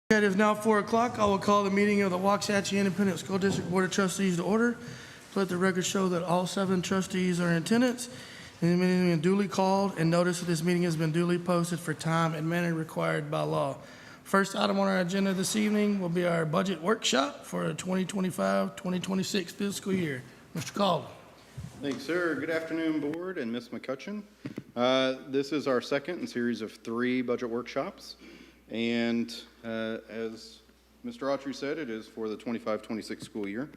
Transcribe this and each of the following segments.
It is now 4 o'clock. I will call the meeting of the Waxahachie Independent School District Board of Trustees to order. Let the record show that all 7 trustees are in attendance, and the meeting has been duly called, and notice of this meeting has been duly posted for time and manner required by law. First item on our agenda this evening will be our budget workshop for the 2025-2026 fiscal year. Mr. Calden. Thanks, sir. Good afternoon, Board and Ms. McCutcheon. This is our second in series of 3 budget workshops. And as Mr. Autry said, it is for the 25-26 school year.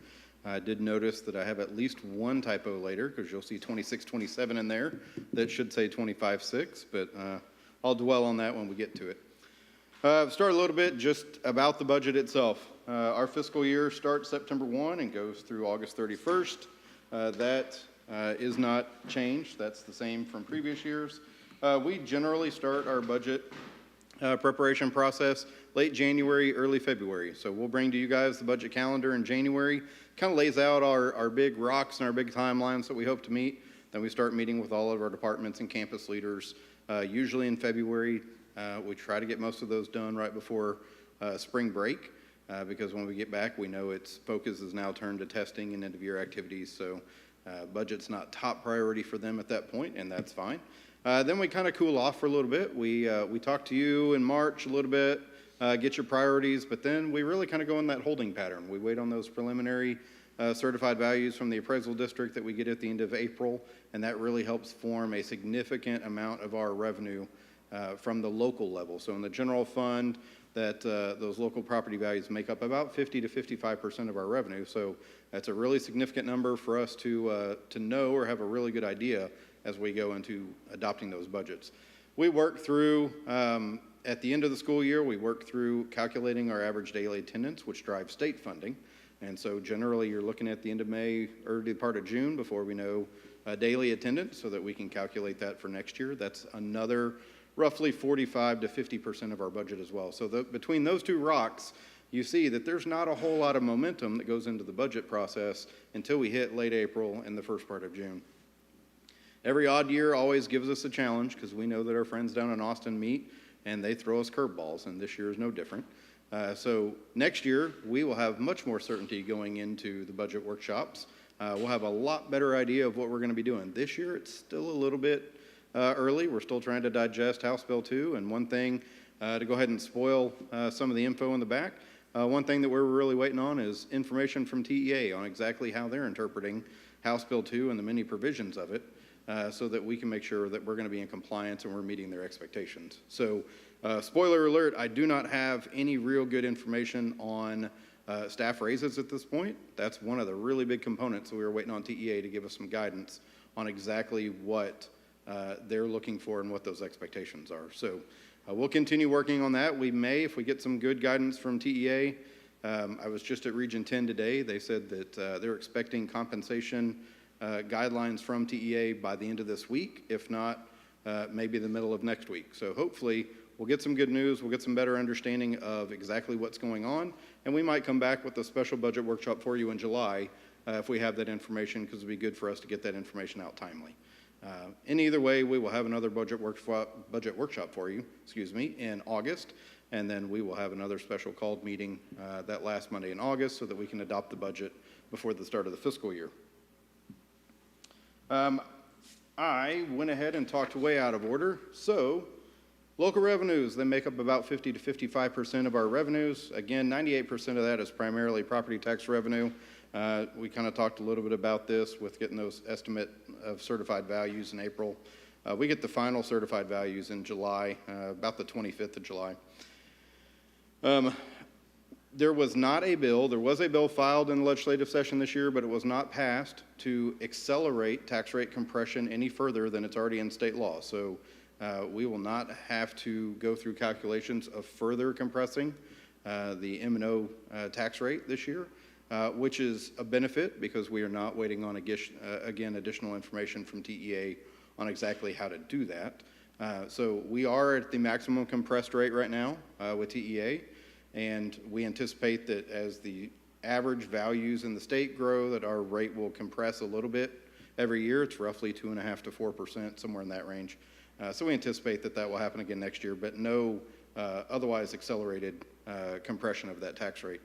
I did notice that I have at least one typo later, because you'll see 26-27 in there that should say 25-6, but I'll dwell on that when we get to it. Start a little bit just about the budget itself. Our fiscal year starts September 1 and goes through August 31st. That is not changed. That's the same from previous years. We generally start our budget preparation process late January, early February. So we'll bring to you guys the budget calendar in January. Kind of lays out our big rocks and our big timelines that we hope to meet. Then we start meeting with all of our departments and campus leaders, usually in February. We try to get most of those done right before spring break, because when we get back, we know its focus is now turned to testing and end-of-year activities. So budget's not top priority for them at that point, and that's fine. Then we kind of cool off for a little bit. We talk to you in March a little bit, get your priorities, but then we really kind of go in that holding pattern. We wait on those preliminary certified values from the appraisal district that we get at the end of April, and that really helps form a significant amount of our revenue from the local level. So in the general fund, that those local property values make up about 50 to 55% of our revenue. So that's a really significant number for us to know or have a really good idea as we go into adopting those budgets. We work through, at the end of the school year, we work through calculating our average daily attendance, which drives state funding. And so generally you're looking at the end of May, early part of June before we know daily attendance so that we can calculate that for next year. That's another roughly 45 to 50% of our budget as well. So between those 2 rocks, you see that there's not a whole lot of momentum that goes into the budget process until we hit late April and the first part of June. Every odd year always gives us a challenge because we know that our friends down in Austin meet and they throw us curveballs, and this year is no different. So next year, we will have much more certainty going into the budget workshops. We'll have a lot better idea of what we're going to be doing. This year, it's still a little bit early. We're still trying to digest House Bill 2, and one thing to go ahead and spoil some of the info in the back, one thing that we're really waiting on is information from TEA on exactly how they're interpreting House Bill 2 and the many provisions of it. So that we can make sure that we're going to be in compliance and we're meeting their expectations. So, spoiler alert, I do not have any real good information on staff raises at this point. That's one of the really big components, so we were waiting on TEA to give us some guidance on exactly what they're looking for and what those expectations are. So, we'll continue working on that. We may, if we get some good guidance from TEA. I was just at Region 10 today. They said that they're expecting compensation guidelines from TEA by the end of this week, if not maybe the middle of next week. So hopefully we'll get some good news, we'll get some better understanding of exactly what's going on, and we might come back with a special budget workshop for you in July if we have that information, because it'd be good for us to get that information out timely. In either way, we will have another budget workshop for you, in August, and then we will have another special called meeting that last Monday in August so that we can adopt the budget before the start of the fiscal year. I went ahead and talked way out of order. So local revenues, they make up about 50 to 55% of our revenues. Again, 98% of that is primarily property tax revenue. We kind of talked a little bit about this with getting those estimate of certified values in April. We get the final certified values in July, about the 25th of July. There was a bill filed in the legislative session this year, but it was not passed to accelerate tax rate compression any further than it's already in state law. So we will not have to go through calculations of further compressing the M&O tax rate this year, which is a benefit because we are not waiting on, again, additional information from TEA on exactly how to do that. So we are at the maximum compressed rate right now with TEA. And we anticipate that as the average values in the state grow, that our rate will compress a little bit every year. It's roughly 2.5% to 4%, somewhere in that range. So we anticipate that will happen again next year, but no otherwise accelerated compression of that tax rate.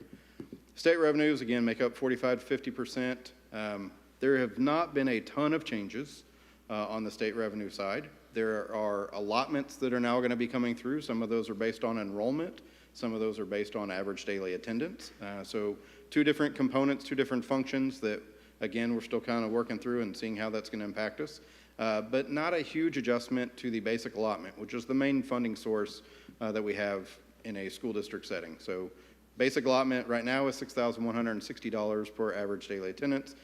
State revenues, again, make up 45 to 50%. There have not been a ton of changes on the state revenue side. There are allotments that are now going to be coming through. Some of those are based on enrollment. Some of those are based on average daily attendance. So two different components, two different functions that, again, we're still kind of working through and seeing how that's going to impact us. But not a huge adjustment to the basic allotment, which is the main funding source that we have in a school district setting. So basic allotment right now is $6,160 per average daily attendance.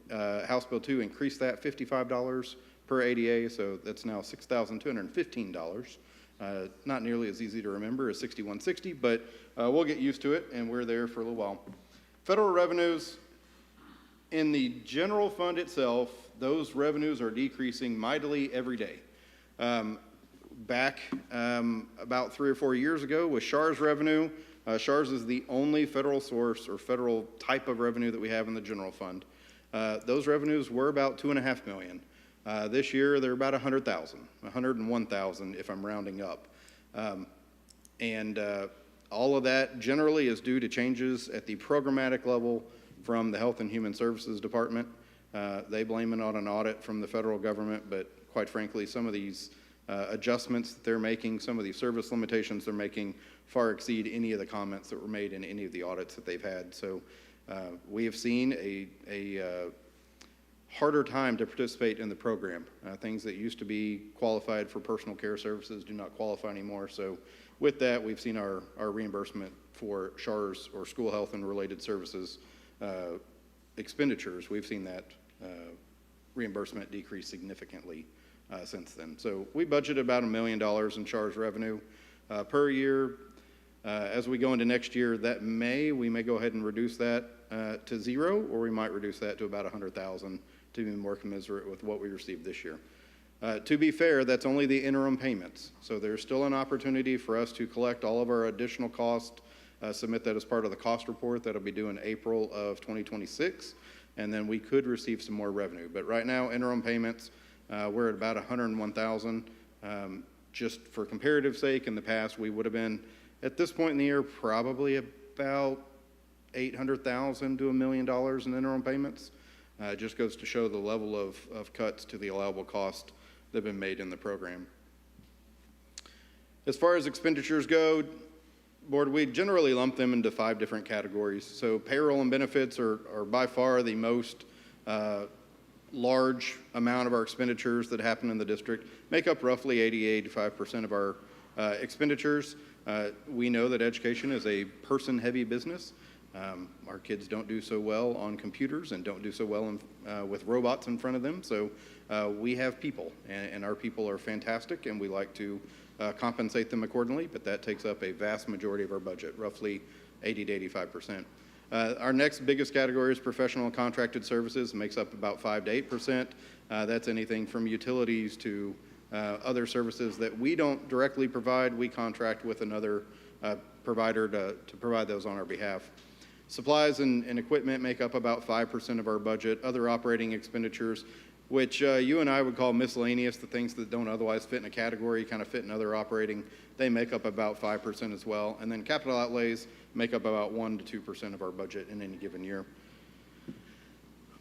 House Bill 2 increased that $55 per ADA, so that's now $6,215. Not nearly as easy to remember as $6,160, but we'll get used to it, and we're there for a little while. Federal revenues, in the general fund itself, those revenues are decreasing mightily every day. Back about 3 or 4 years ago with SHARS revenue, SHARS is the only federal source or federal type of revenue that we have in the general fund. Those revenues were about $2.5 million. This year, they're about 101,000 if I'm rounding up. All of that generally is due to changes at the programmatic level from the Health and Human Services Department. They blame it on an audit from the federal government, but quite frankly, some of these adjustments that they're making, some of these service limitations they're making far exceed any of the comments that were made in any of the audits that they've had. So we have seen a harder time to participate in the program. Things that used to be qualified for personal care services do not qualify anymore. So with that, we've seen our reimbursement for SHARS or school health and related services expenditures, we've seen that reimbursement decrease significantly since then. So we budgeted about $1 million in SHARS revenue per year. As we go into next year, we may go ahead and reduce that to zero, or we might reduce that to about 100,000 to be more commensurate with what we received this year. To be fair, that's only the interim payments. So there's still an opportunity for us to collect all of our additional cost, submit that as part of the cost report that'll be due in April of 2026, and then we could receive some more revenue. But right now, interim payments, we're at about 101,000. Just for comparative sake, in the past, we would have been, at this point in the year, probably about $800,000 to $1 million in interim payments. It just goes to show the level of cuts to the allowable cost that have been made in the program. As far as expenditures go, Board, we generally lump them into 5 different categories. So payroll and benefits are by far the most large amount of our expenditures that happen in the district, make up roughly 80-85% of our expenditures. We know that education is a person-heavy business. Our kids don't do so well on computers and don't do so well with robots in front of them. So we have people, and our people are fantastic, and we like to compensate them accordingly, but that takes up a vast majority of our budget, roughly 80-85%. Our next biggest category is professional and contracted services, makes up about 5-8%. That's anything from utilities to other services that we don't directly provide. We contract with another provider to provide those on our behalf. Supplies and equipment make up about 5% of our budget. Other operating expenditures, which you and I would call miscellaneous, the things that don't otherwise fit in a category, kind of fit in other operating, they make up about 5% as well. And then capital outlays make up about 1 to 2% of our budget in any given year.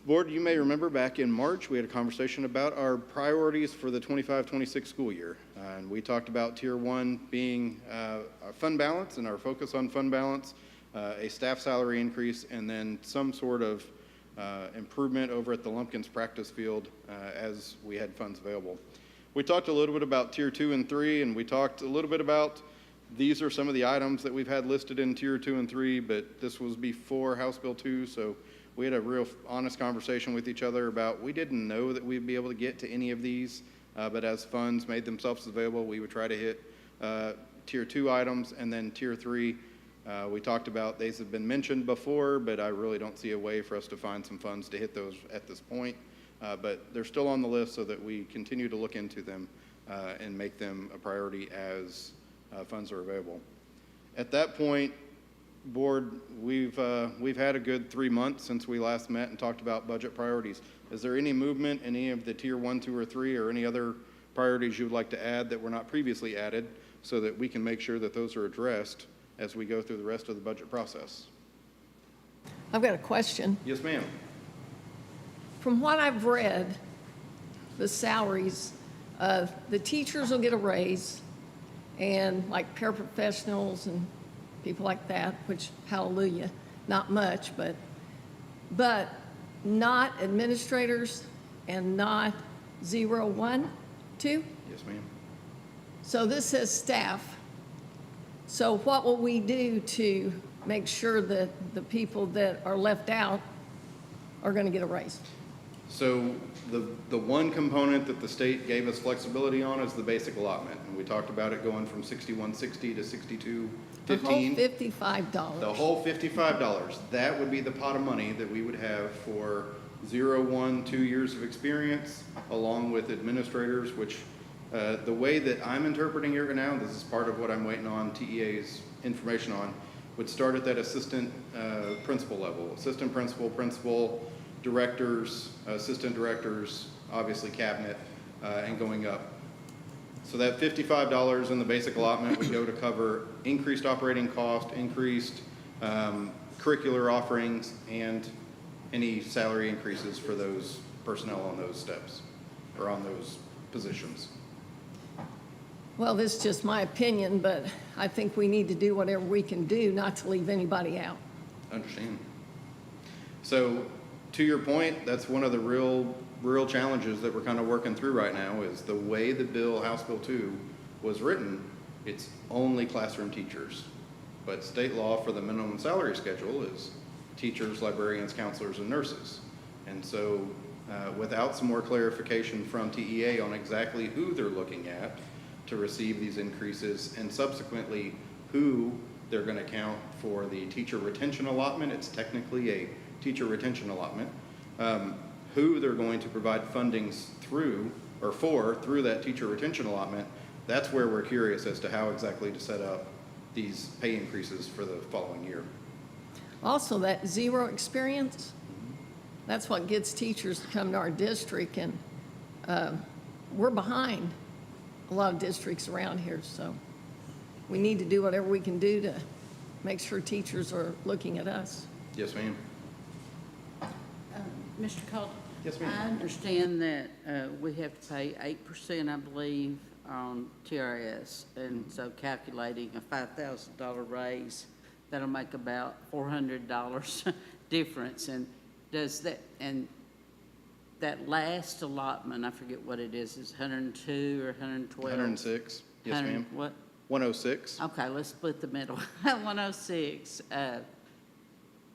Board, you may remember back in March, we had a conversation about our priorities for the 25-26 school year. And we talked about Tier 1 being our fund balance and our focus on fund balance, a staff salary increase, and then some sort of improvement over at the Lumpkins practice field as we had funds available. We talked a little bit about Tier 2 and 3, and we talked a little bit about these are some of the items that we've had listed in Tier 2 and 3, but this was before House Bill 2, so we had a real honest conversation with each other about we didn't know that we'd be able to get to any of these, but as funds made themselves available, we would try to hit Tier 2 items, and then Tier 3, we talked about these have been mentioned before, but I really don't see a way for us to find some funds to hit those at this point. But they're still on the list so that we continue to look into them and make them a priority as funds are available. At that point, Board, we've had a good 3 months since we last met and talked about budget priorities. Is there any movement in any of the Tier 1, 2, or 3, or any other priorities you would like to add that were not previously added so that we can make sure that those are addressed as we go through the rest of the budget process. I've got a question. Yes, ma'am. From what I've read, the salaries of the teachers will get a raise, and like paraprofessionals and people like that, which, hallelujah, not much, but not administrators and not 0, 1, 2? Yes, ma'am. So this says staff. So what will we do to make sure that the people that are left out are going to get a raise? So the one component that the state gave us flexibility on is the basic allotment. And we talked about it going from $61.60 to $62.15. The whole $55. The whole $55, that would be the pot of money that we would have for 0, 1, 2 years of experience, along with administrators, which the way that I'm interpreting it now, this is part of what I'm waiting on TEA's information on, would start at that assistant principal level. Assistant principal, principal, directors, assistant directors, obviously cabinet, and going up. So that $55 in the basic allotment would go to cover increased operating cost, increased curricular offerings, and any salary increases for those personnel on those steps or on those positions. Well, this is just my opinion, but I think we need to do whatever we can do not to leave anybody out. Understand. So to your point, that's one of the real challenges that we're kind of working through right now is the way the bill, House Bill 2, was written, it's only classroom teachers. But state law for the minimum salary schedule is teachers, librarians, counselors, and nurses. And so without some more clarification from TEA on exactly who they're looking at to receive these increases and subsequently who they're going to count for the teacher retention allotment, it's technically a teacher retention allotment, who they're going to provide fundings through or for through that teacher retention allotment, that's where we're curious as to how exactly to set up these pay increases for the following year. Also, that 0 experience, that's what gets teachers to come to our district, and we're behind a lot of districts around here, so we need to do whatever we can do to make sure teachers are looking at us. Yes, ma'am. Mr. Calder? Yes, ma'am. I understand that we have to pay 8%, I believe, on TRS, and so calculating a $5,000 raise, that'll make about $400 difference. And does that, and that last allotment, I forget what it is 102 or 112? 106. Yes, ma'am. What? 106. Okay, let's split the middle. 106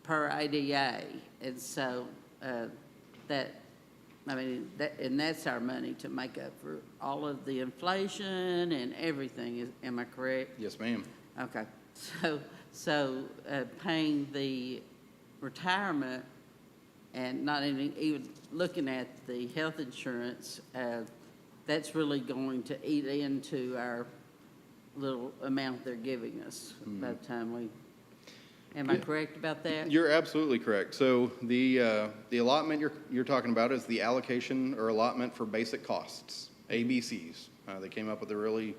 per ADA, and so that, I mean, and that's our money to make up for all of the inflation and everything. Am I correct? Yes, ma'am. Okay, so paying the retirement and not even looking at the health insurance, that's really going to eat into our little amount they're giving us by the time we, am I correct about that? You're absolutely correct. So the allotment you're talking about is the allocation or allotment for basic costs, ABCs. They came up with a really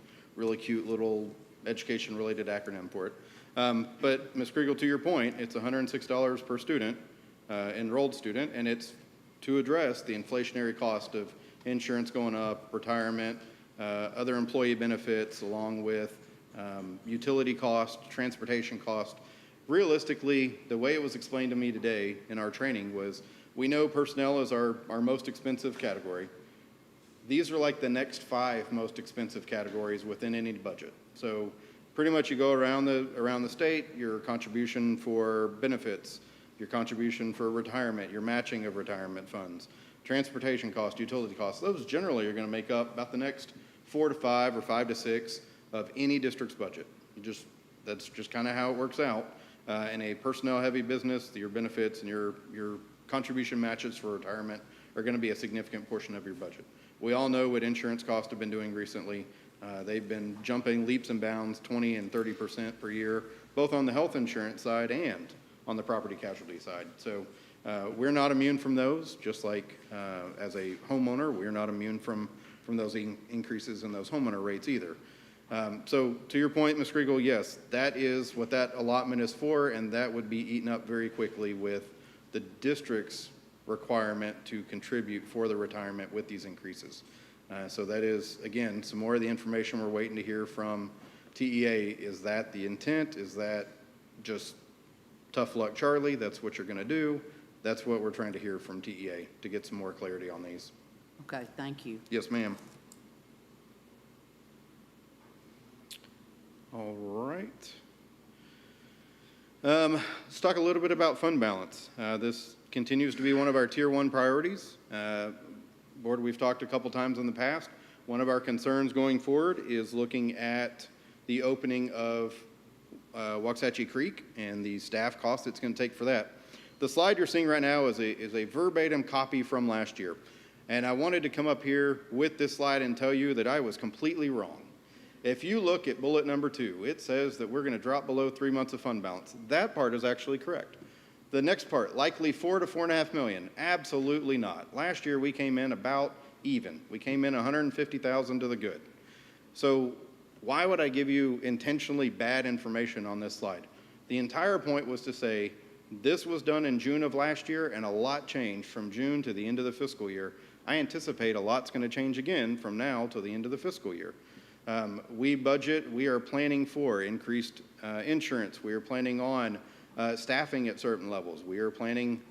cute little education-related acronym for it. But Ms. Kriegel, to your point, it's $106 per student, enrolled student, and it's to address the inflationary cost of insurance going up, retirement, other employee benefits, along with utility cost, transportation cost. Realistically, the way it was explained to me today in our training was, we know personnel is our most expensive category. These are like the next 5 most expensive categories within any budget. So pretty much you go around the state, your contribution for benefits, your contribution for retirement, your matching of retirement funds, transportation costs, utility costs, those generally are going to make up about the next 4 to 5 or 5 to 6 of any district's budget. That's just kind of how it works out. In a personnel-heavy business, your benefits and your contribution matches for retirement are going to be a significant portion of your budget. We all know what insurance costs have been doing recently. They've been jumping leaps and bounds, 20 and 30% per year, both on the health insurance side and on the property casualty side. So we're not immune from those, just like as a homeowner, we're not immune from those increases in those homeowner rates either. So to your point, Ms. Kriegel, yes, that is what that allotment is for, and that would be eaten up very quickly with the district's requirement to contribute for the retirement with these increases. So that is, again, some more of the information we're waiting to hear from TEA. Is that the intent? Is that just tough luck, Charlie? That's what you're going to do? That's what we're trying to hear from TEA to get some more clarity on these. Okay, thank you. Yes, ma'am. All right. Let's talk a little bit about fund balance. This continues to be one of our tier 1 priorities. Board, we've talked a couple times in the past. One of our concerns going forward is looking at the opening of Waxahachie Creek and the staff cost it's going to take for that. The slide you're seeing right now is a verbatim copy from last year. And I wanted to come up here with this slide and tell you that I was completely wrong. If you look at bullet number 2, it says that we're going to drop below 3 months of fund balance. That part is actually correct. The next part, likely 4 to 4.5 million. Absolutely not. Last year we came in about even. We came in 150,000 to the good. So why would I give you intentionally bad information on this slide? The entire point was to say this was done in June of last year, and a lot changed from June to the end of the fiscal year. I anticipate a lot's going to change again from now to the end of the fiscal year. We are planning for increased insurance. We are planning on staffing at certain levels. We're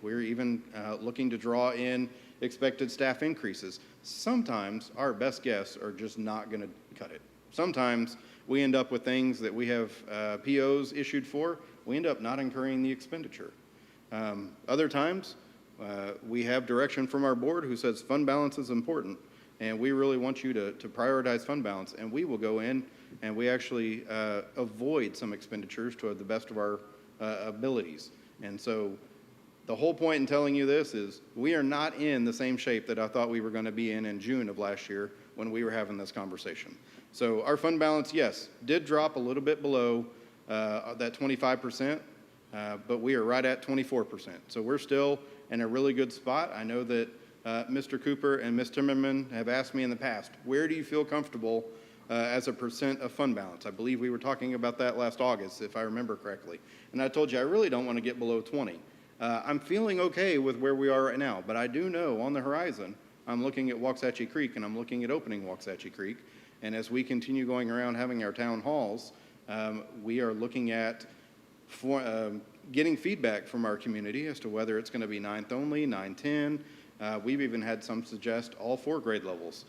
even looking to draw in expected staff increases. Sometimes our best guess are just not going to cut it. Sometimes we end up with things that we have POs issued for. We end up not incurring the expenditure. Other times, we have direction from our board who says fund balance is important, and we really want you to prioritize fund balance, and we will go in and we actually avoid some expenditures to the best of our abilities. And so the whole point in telling you this is we are not in the same shape that I thought we were going to be in June of last year when we were having this conversation. So our fund balance, yes, did drop a little bit below that 25%, but we are right at 24%. So we're still in a really good spot. I know that Mr. Cooper and Ms. Timmerman have asked me in the past, where do you feel comfortable as a percent of fund balance? I believe we were talking about that last August, if I remember correctly. And I told you I really don't want to get below 20. I'm feeling okay with where we are right now, but I do know on the horizon, I'm looking at Waxahachie Creek and I'm looking at opening Waxahachie Creek. And as we continue going around having our town halls, we are looking at getting feedback from our community as to whether it's going to be 9th only, 9-10. We've even had some suggest all 4 grade levels.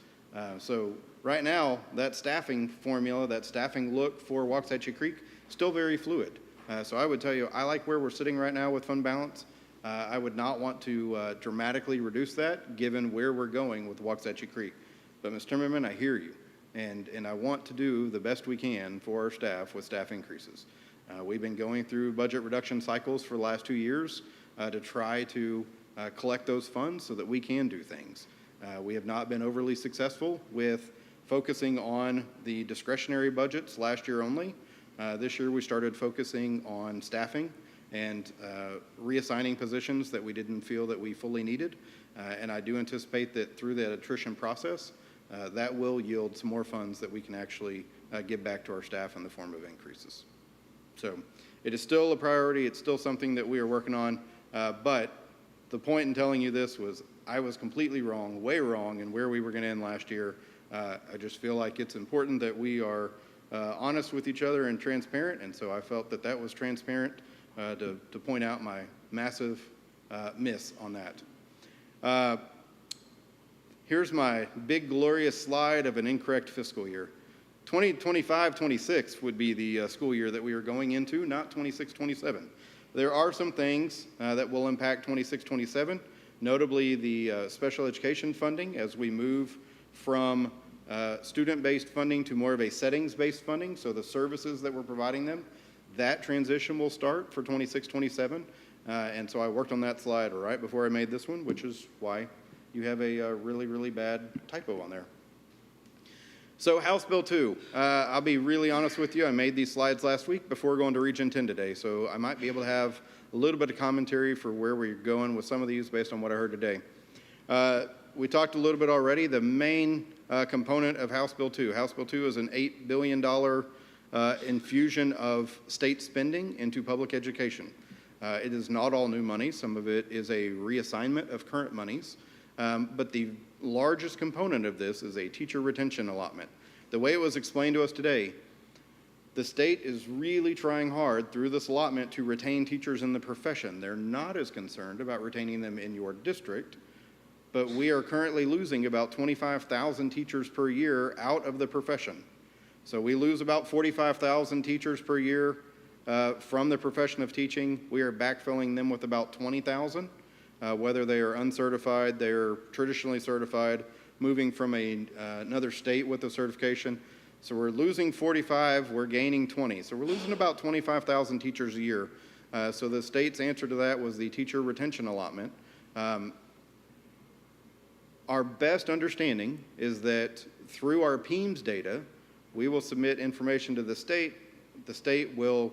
So right now, that staffing formula, that staffing look for Waxahachie Creek, still very fluid. So I would tell you, I like where we're sitting right now with fund balance. I would not want to dramatically reduce that given where we're going with Waxahachie Creek. But Ms. Timmerman, I hear you. And I want to do the best we can for our staff with staff increases. We've been going through budget reduction cycles for the last 2 years to try to collect those funds so that we can do things. We have not been overly successful with focusing on the discretionary budgets last year only. This year we started focusing on staffing and reassigning positions that we didn't feel that we fully needed. And I do anticipate that through that attrition process, that will yield some more funds that we can actually give back to our staff in the form of increases. So it is still a priority. It's still something that we are working on. But the point in telling you this was I was completely wrong, way wrong in where we were going to end last year. I just feel like it's important that we are honest with each other and transparent. And so I felt that that was transparent to point out my massive miss on that. Here's my big glorious slide of an incorrect fiscal year. 2025-26 would be the school year that we are going into, not 26-27. There are some things that will impact 26-27, notably the special education funding as we move from student-based funding to more of a settings-based funding, so the services that we're providing them, that transition will start for 26-27. And so I worked on that slide right before I made this one, which is why you have a really, really bad typo on there. So House Bill 2, I'll be really honest with you. I made these slides last week before going to Region 10 today, so I might be able to have a little bit of commentary for where we're going with some of these based on what I heard today. We talked a little bit already. The main component of House Bill 2. House Bill 2 is an $8 billion infusion of state spending into public education. It is not all new money. Some of it is a reassignment of current monies. But the largest component of this is a teacher retention allotment. The way it was explained to us today, the state is really trying hard through this allotment to retain teachers in the profession. They're not as concerned about retaining them in your district, but we are currently losing about 25,000 teachers per year out of the profession. So we lose about 45,000 teachers per year from the profession of teaching. We are backfilling them with about 20,000, whether they are uncertified, they are traditionally certified, moving from another state with a certification. So we're losing 45, we're gaining 20. So we're losing about 25,000 teachers a year. So the state's answer to that was the teacher retention allotment. Our best understanding is that through our PEIMS data, we will submit information to the state. The state will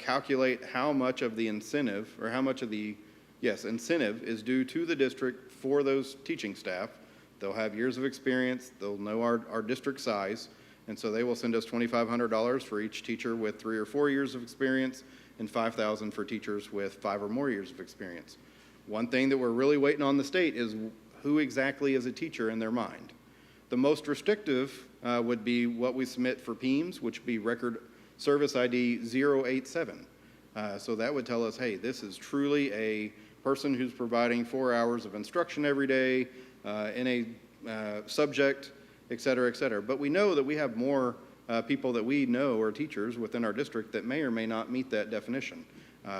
calculate how much of the incentive, or how much of the, incentive is due to the district for those teaching staff. They'll have years of experience, they'll know our district size, and so they will send us $2,500 for each teacher with 3 or 4 years of experience, and $5,000 for teachers with 5 or more years of experience. One thing that we're really waiting on the state is who exactly is a teacher in their mind. The most restrictive would be what we submit for PEIMS, which would be Record Service ID 087. So that would tell us, hey, this is truly a person who's providing 4 hours of instruction every day in a subject, et cetera, et cetera. But we know that we have more people that we know are teachers within our district that may or may not meet that definition.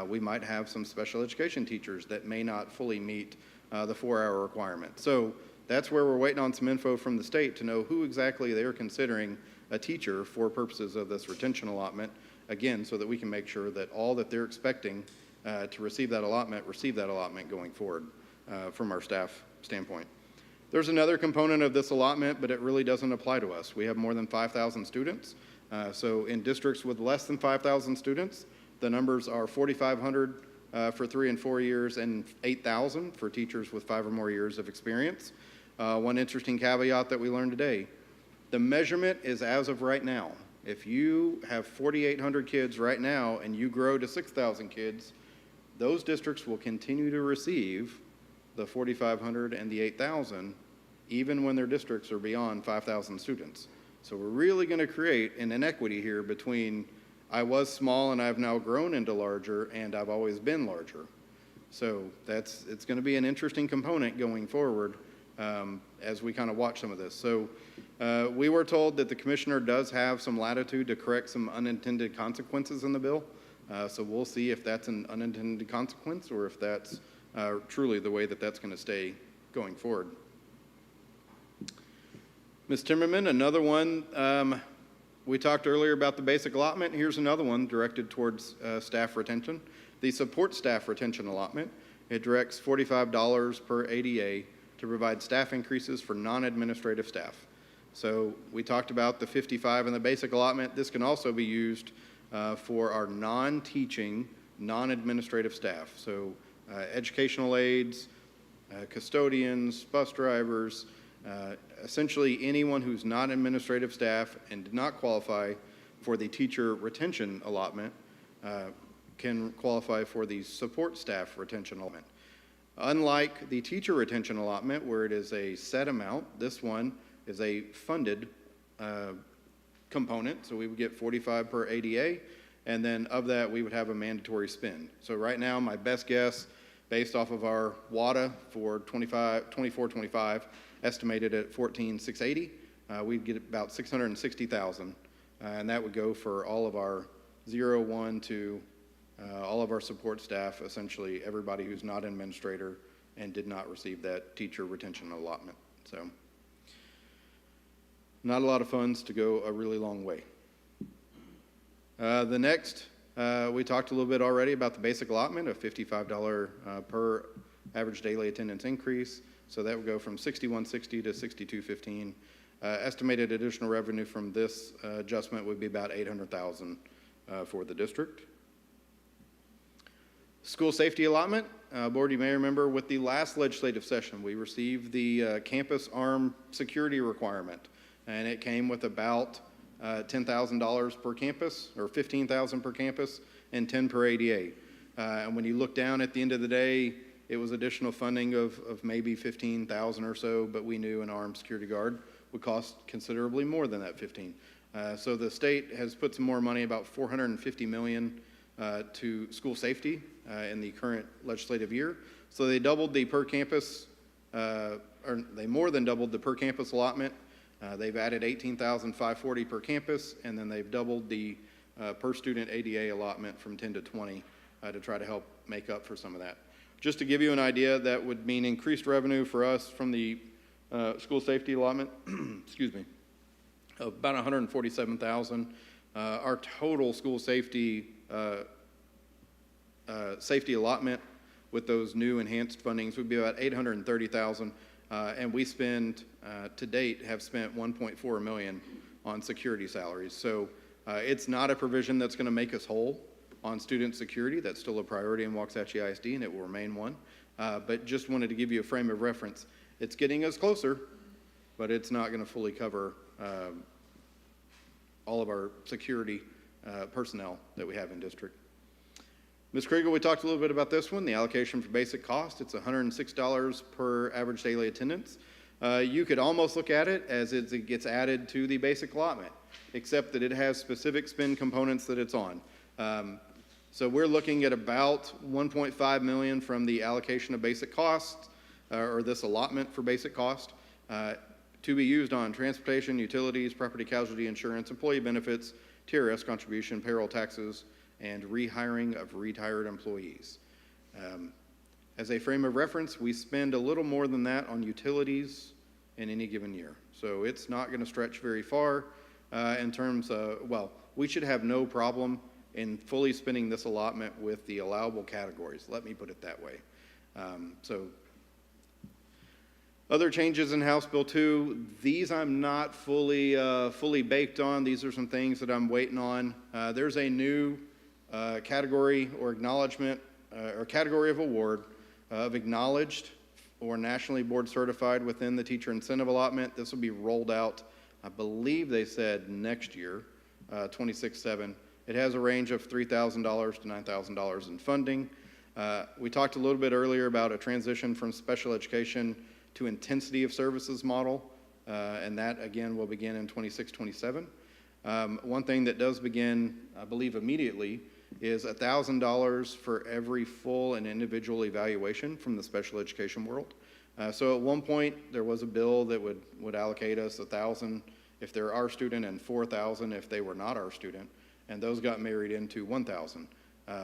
We might have some special education teachers that may not fully meet the 4-hour requirement. So that's where we're waiting on some info from the state to know who exactly they're considering a teacher for purposes of this retention allotment, again, so that we can make sure that all that they're expecting to receive that allotment going forward from our staff standpoint. There's another component of this allotment, but it really doesn't apply to us. We have more than 5,000 students. So in districts with less than 5,000 students, the numbers are 4,500 for 3 and 4 years and 8,000 for teachers with 5 or more years of experience. One interesting caveat that we learned today, the measurement is as of right now. If you have 4,800 kids right now and you grow to 6,000 kids, those districts will continue to receive the 4,500 and the 8,000, even when their districts are beyond 5,000 students. So we're really going to create an inequity here between I was small and I've now grown into larger and I've always been larger. So it's going to be an interesting component going forward as we kind of watch some of this. So we were told that the commissioner does have some latitude to correct some unintended consequences in the bill. So we'll see if that's an unintended consequence or if that's truly the way that that's going to stay going forward. Ms. Timmerman, another one, we talked earlier about the basic allotment. Here's another one directed towards staff retention. The support staff retention allotment, it directs $45 per ADA to provide staff increases for non-administrative staff. So we talked about the 55 in the basic allotment. This can also be used for our non-teaching, non-administrative staff. So educational aides, custodians, bus drivers, essentially anyone who's not administrative staff and did not qualify for the teacher retention allotment can qualify for the support staff retention allotment. Unlike the teacher retention allotment, where it is a set amount, this one is a funded component. So we would get 45 per ADA, and then of that we would have a mandatory spend. So right now, my best guess, based off of our WADA for 24-25, estimated at 14,680, we'd get about 660,000, and that would go for all of our 0, 1, 2, all of our support staff, essentially everybody who's not an administrator and did not receive that teacher retention allotment. So not a lot of funds to go a really long way. The next, we talked a little bit already about the basic allotment of $55 per average daily attendance increase. So that would go from $61.60 to $62.15. Estimated additional revenue from this adjustment would be about $800,000 for the district. School safety allotment. Board, you may remember with the last legislative session, we received the campus armed security requirement, and it came with about $10,000 per campus, or $15,000 per campus, and 10 per ADA. And when you look down at the end of the day, it was additional funding of maybe 15,000 or so, but we knew an armed security guard would cost considerably more than that 15. So the state has put some more money, about $450 million, to school safety in the current legislative year. So they doubled the per campus, or they more than doubled the per campus allotment. They've added $18,540 per campus, and then they've doubled the per student ADA allotment from 10 to 20 to try to help make up for some of that. Just to give you an idea, that would mean increased revenue for us from the school safety allotment, excuse me, of about $147,000. Our total school safety safety allotment with those new enhanced fundings would be about $830,000, and we spend to date have spent $1.4 million on security salaries. So it's not a provision that's going to make us whole on student security. That's still a priority in Waxahachie ISD, and it will remain one. But just wanted to give you a frame of reference. It's getting us closer, but it's not going to fully cover all of our security personnel that we have in district. Ms. Kriegel, we talked a little bit about this one, the allocation for basic cost. It's $106 per average daily attendance. You could almost look at it as it gets added to the basic allotment, except that it has specific spend components that it's on. So we're looking at about $1.5 million from the allocation of basic costs, or this allotment for basic cost, to be used on transportation, utilities, property casualty insurance, employee benefits, TRS contribution, payroll taxes, and rehiring of retired employees. As a frame of reference, we spend a little more than that on utilities in any given year. So it's not going to stretch very far in terms of, well, we should have no problem in fully spending this allotment with the allowable categories. Let me put it that way. So other changes in House Bill 2, these I'm not fully baked on. These are some things that I'm waiting on. There's a new category or acknowledgement or category of award of acknowledged or nationally board certified within the teacher incentive allotment. This will be rolled out, I believe they said next year, 26-7. It has a range of $3,000 to $9,000 in funding. We talked a little bit earlier about a transition from special education to intensity of services model, and that again will begin in 26-27. One thing that does begin, I believe, immediately is $1,000 for every full and individual evaluation from the special education world. So at one point, there was a bill that would allocate us $1,000 if they're our student and $4,000 if they were not our student, and those got married into $1,000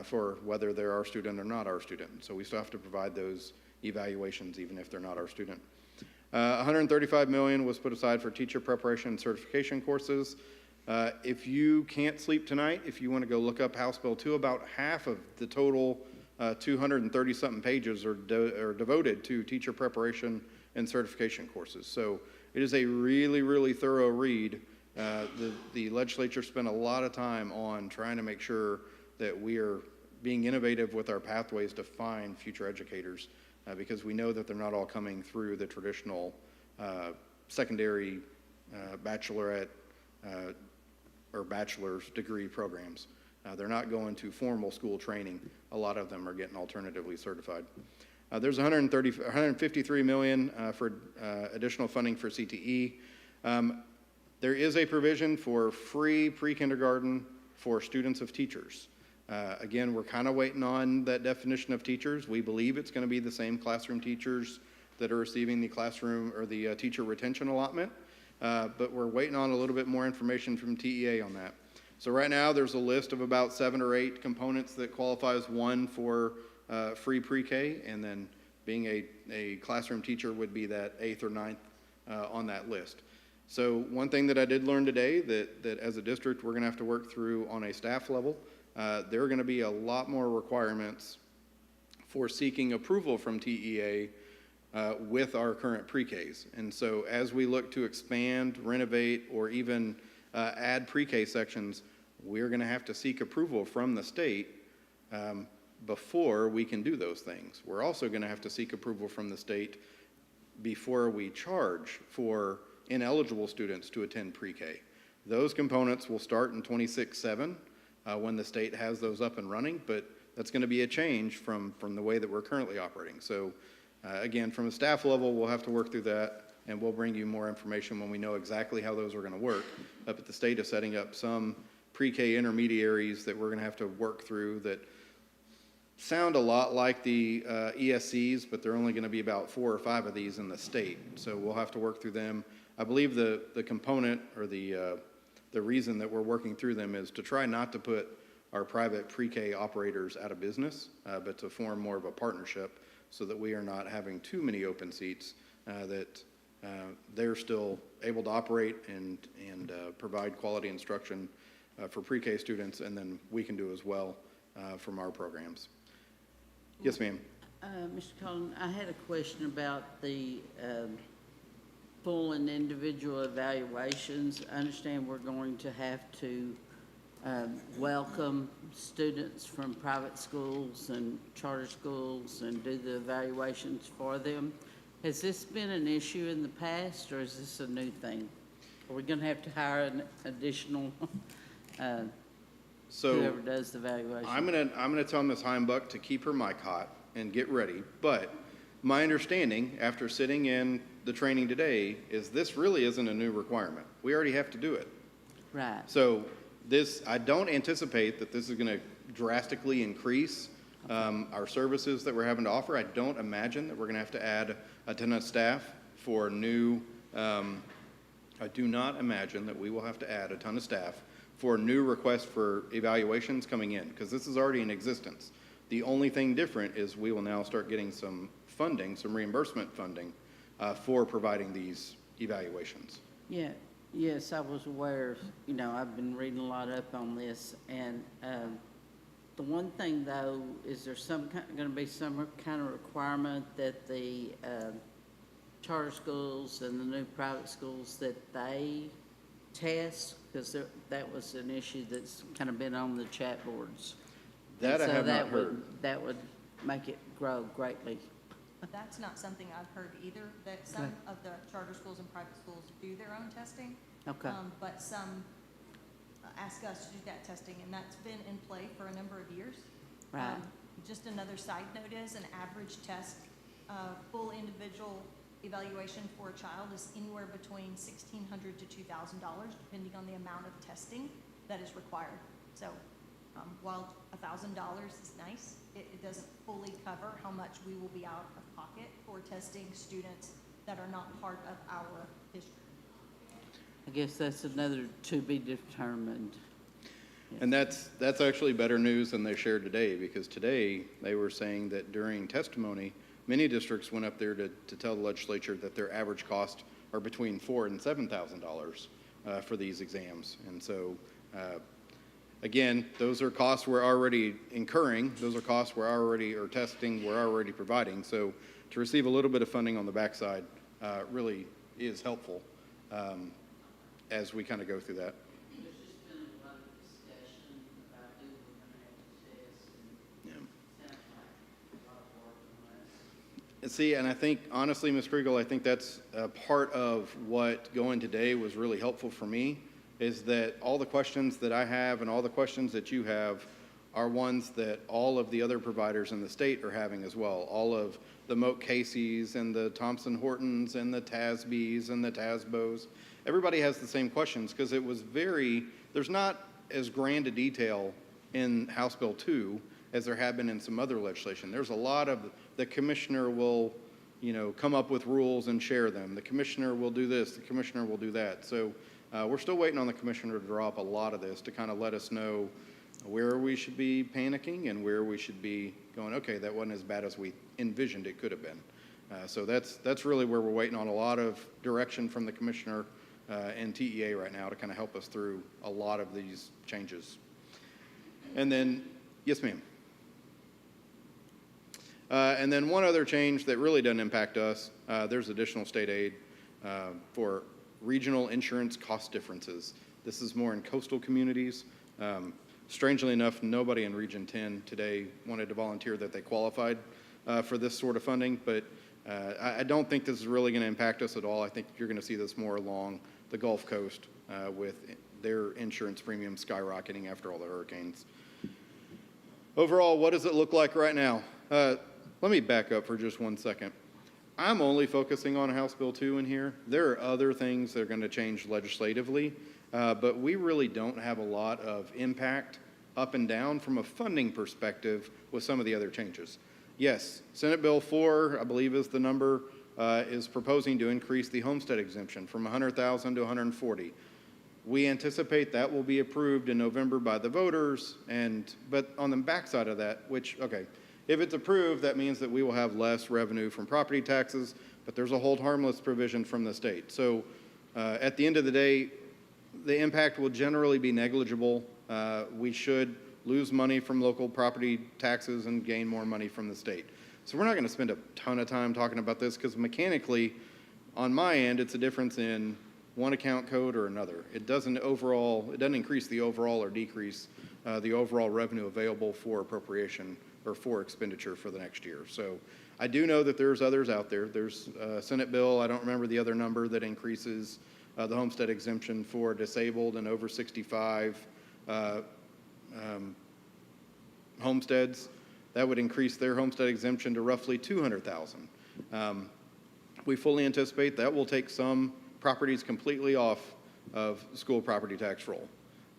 for whether they're our student or not our student. So we still have to provide those evaluations even if they're not our student. $135 million was put aside for teacher preparation and certification courses. If you can't sleep tonight, if you want to go look up House Bill 2, about half of the total 230-something pages are devoted to teacher preparation and certification courses. So it is a really, really thorough read. The legislature spent a lot of time on trying to make sure that we are being innovative with our pathways to find future educators, because we know that they're not all coming through the traditional secondary bachelorette or bachelor's degree programs. They're not going to formal school training. A lot of them are getting alternatively certified. There's $153 million for additional funding for CTE. There is a provision for free pre-kindergarten for students of teachers. Again, we're kind of waiting on that definition of teachers. We believe it's going to be the same classroom teachers that are receiving the classroom or the teacher retention allotment, but we're waiting on a little bit more information from TEA on that. So right now there's a list of about 7 or 8 components that qualify as one for free pre-K, and then being a classroom teacher would be that 8th or 9th on that list. So one thing that I did learn today that as a district we're going to have to work through on a staff level, there are going to be a lot more requirements for seeking approval from TEA with our current pre-Ks. And so as we look to expand, renovate, or even add pre-K sections, we're going to have to seek approval from the state before we can do those things. We're also going to have to seek approval from the state before we charge for ineligible students to attend pre-K. Those components will start in 26-7 when the state has those up and running, but that's going to be a change from the way that we're currently operating. So again, from a staff level, we'll have to work through that, and we'll bring you more information when we know exactly how those are going to work. But the state is setting up some pre-K intermediaries that we're going to have to work through that sound a lot like the ESCs, but they're only going to be about 4 or 5 of these in the state. So we'll have to work through them. I believe the component or the reason that we're working through them is to try not to put our private pre-K operators out of business, but to form more of a partnership so that we are not having too many open seats, that they're still able to operate and provide quality instruction for pre-K students, and then we can do as well from our programs. Yes, ma'am. Mr. Cullen, I had a question about the full and individual evaluations. I understand we're going to have to welcome students from private schools and charter schools and do the evaluations for them. Has this been an issue in the past, or is this a new thing? Are we going to have to hire an additional whoever does the evaluation? I'm gonna tell Ms. Heimbuck to keep her mic hot and get ready, but my understanding, after sitting in the training today, is this really isn't a new requirement. We already have to do it. Right. So I don't anticipate that this is gonna drastically increase our services that we're having to offer. I don't imagine that we're gonna have to add a ton of staff for new, I do not imagine that we will have to add a ton of staff for new requests for evaluations coming in, because this is already in existence. The only thing different is we will now start getting some funding, some reimbursement funding for providing these evaluations. Yeah, yes, I was aware, I've been reading a lot up on this, and the one thing though, is there going to be some kind of requirement that the charter schools and the new private schools that they test? Because that was an issue that's kind of been on the chat boards. That I have not heard. That would make it grow greatly. That's not something I've heard either, that some of the charter schools and private schools do their own testing. Okay. But some ask us to do that testing, and that's been in play for a number of years. Right. Just another side note is an average test, full individual evaluation for a child is anywhere between $1,600 to $2,000, depending on the amount of testing that is required. So while $1,000 is nice, it doesn't fully cover how much we will be out of pocket for testing students that are not part of our district. I guess that's another to be determined. And that's actually better news than they shared today, because today they were saying that during testimony, many districts went up there to tell the legislature that their average costs are between $4,000 and $7,000 for these exams. And so, again, those are costs we're already incurring. Those are costs or testing we're already providing. So to receive a little bit of funding on the backside really is helpful as we kind of go through that. There's just been a lot of discussion about who we're going to have to test, and Yeah. it sounds like a lot of work on this. See, and I think, honestly, Ms. Kriegel, I think that's a part of what going today was really helpful for me, is that all the questions that I have and all the questions that you have are ones that all of the other providers in the state are having as well. All of the Moat Casey's and the Thompson Hortons and the TASBs and the TASBOs. Everybody has the same questions, because it was there's not as grand a detail in House Bill 2 as there have been in some other legislation. There's a lot of, the commissioner will, come up with rules and share them. The commissioner will do this, the commissioner will do that. So we're still waiting on the commissioner to draw up a lot of this to kind of let us know where we should be panicking and where we should be going, okay, that wasn't as bad as we envisioned it could have been. So that's really where we're waiting on a lot of direction from the commissioner and TEA right now to kind of help us through a lot of these changes. And then, yes, ma'am. And then one other change that really doesn't impact us, there's additional state aid for regional insurance cost differences. This is more in coastal communities. Strangely enough, nobody in Region 10 today wanted to volunteer that they qualified for this sort of funding, but I don't think this is really going to impact us at all. I think you're going to see this more along the Gulf Coast with their insurance premiums skyrocketing after all the hurricanes. Overall, what does it look like right now? Let me back up for just 1 second. I'm only focusing on House Bill 2 in here. There are other things that are going to change legislatively, but we really don't have a lot of impact up and down from a funding perspective with some of the other changes. Yes, Senate Bill 4, I believe is the number, is proposing to increase the homestead exemption from 100,000 to 140. We anticipate that will be approved in November by the voters, but on the backside of that, if it's approved, that means that we will have less revenue from property taxes, but there's a hold harmless provision from the state. So at the end of the day, the impact will generally be negligible. We should lose money from local property taxes and gain more money from the state. So we're not going to spend a ton of time talking about this because mechanically, on my end, it's a difference in one account code or another. It doesn't increase the overall or decrease the overall revenue available for appropriation or for expenditure for the next year. So I do know that there's others out there. There's a Senate bill, I don't remember the other number, that increases the homestead exemption for disabled and over 65 homesteads. That would increase their homestead exemption to roughly 200,000. We fully anticipate that will take some properties completely off of school property tax roll.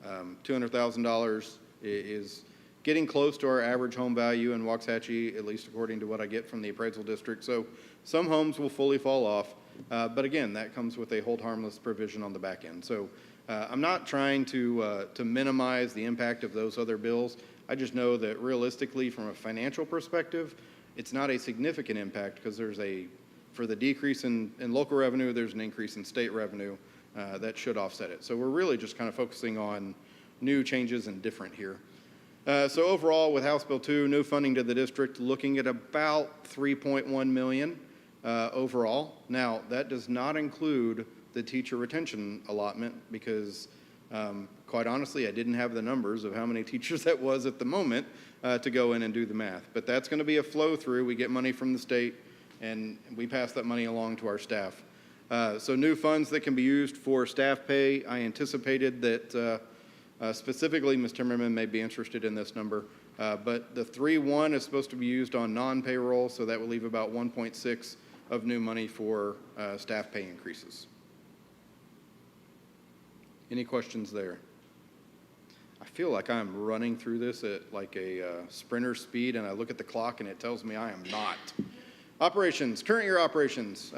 $200,000 is getting close to our average home value in Waxahachie, at least according to what I get from the appraisal district. So some homes will fully fall off, but again, that comes with a hold harmless provision on the back end. So I'm not trying to minimize the impact of those other bills. I just know that realistically, from a financial perspective, it's not a significant impact because for the decrease in local revenue, there's an increase in state revenue that should offset it. So we're really just kind of focusing on new changes and different here. So overall, with House Bill 2, new funding to the district, looking at about $3.1 million overall. Now, that does not include the teacher retention allotment because, quite honestly, I didn't have the numbers of how many teachers that was at the moment to go in and do the math. But that's going to be a flow through. We get money from the state, and we pass that money along to our staff. So new funds that can be used for staff pay. I anticipated that specifically, Ms. Timmerman may be interested in this number, but the 3.1 is supposed to be used on non-payroll, so that will leave about 1.6 of new money for staff pay increases. Any questions there? I feel like I'm running through this at like a sprinter speed, and I look at the clock and it tells me I am not. Operations, current year operations.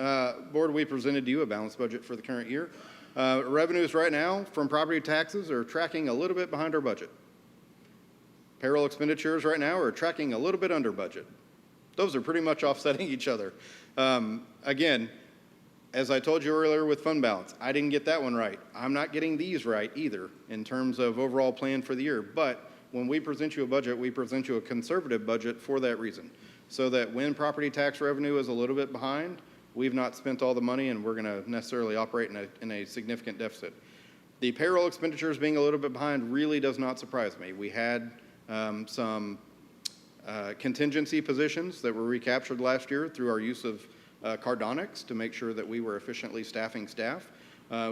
Board, we presented to you a balanced budget for the current year. Revenues right now from property taxes are tracking a little bit behind our budget. Payroll expenditures right now are tracking a little bit under budget. Those are pretty much offsetting each other. Again, as I told you earlier with fund balance, I didn't get that one right. I'm not getting these right either in terms of overall plan for the year. But when we present you a budget, we present you a conservative budget for that reason. So that when property tax revenue is a little bit behind, we've not spent all the money and we're going to necessarily operate in a significant deficit. The payroll expenditures being a little bit behind really does not surprise me. We had some contingency positions that were recaptured last year through our use of cardonics to make sure that we were efficiently staffing staff.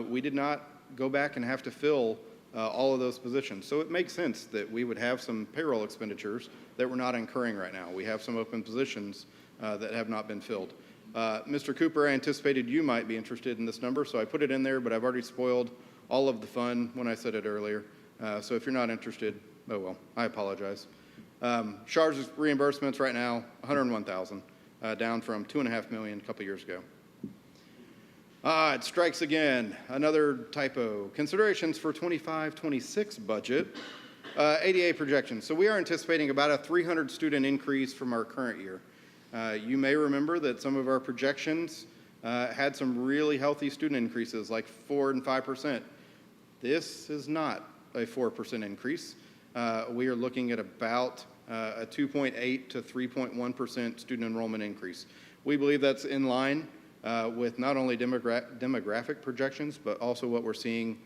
We did not go back and have to fill all of those positions. So it makes sense that we would have some payroll expenditures that we're not incurring right now. We have some open positions that have not been filled. Mr. Cooper, I anticipated you might be interested in this number, so I put it in there, but I've already spoiled all of the fun when I said it earlier. So if you're not interested, oh well, I apologize. SHARS reimbursements right now, $101,000, down from $2.5 million a couple years ago. It strikes again, another typo. Considerations for 25-26 budget, ADA projections. So we are anticipating about a 300 student increase from our current year. You may remember that some of our projections had some really healthy student increases, like 4 and 5%. This is not a 4% increase. We are looking at about a 2.8 to 3.1% student enrollment increase. We believe that's in line with not only demographic projections, but also what we're seeing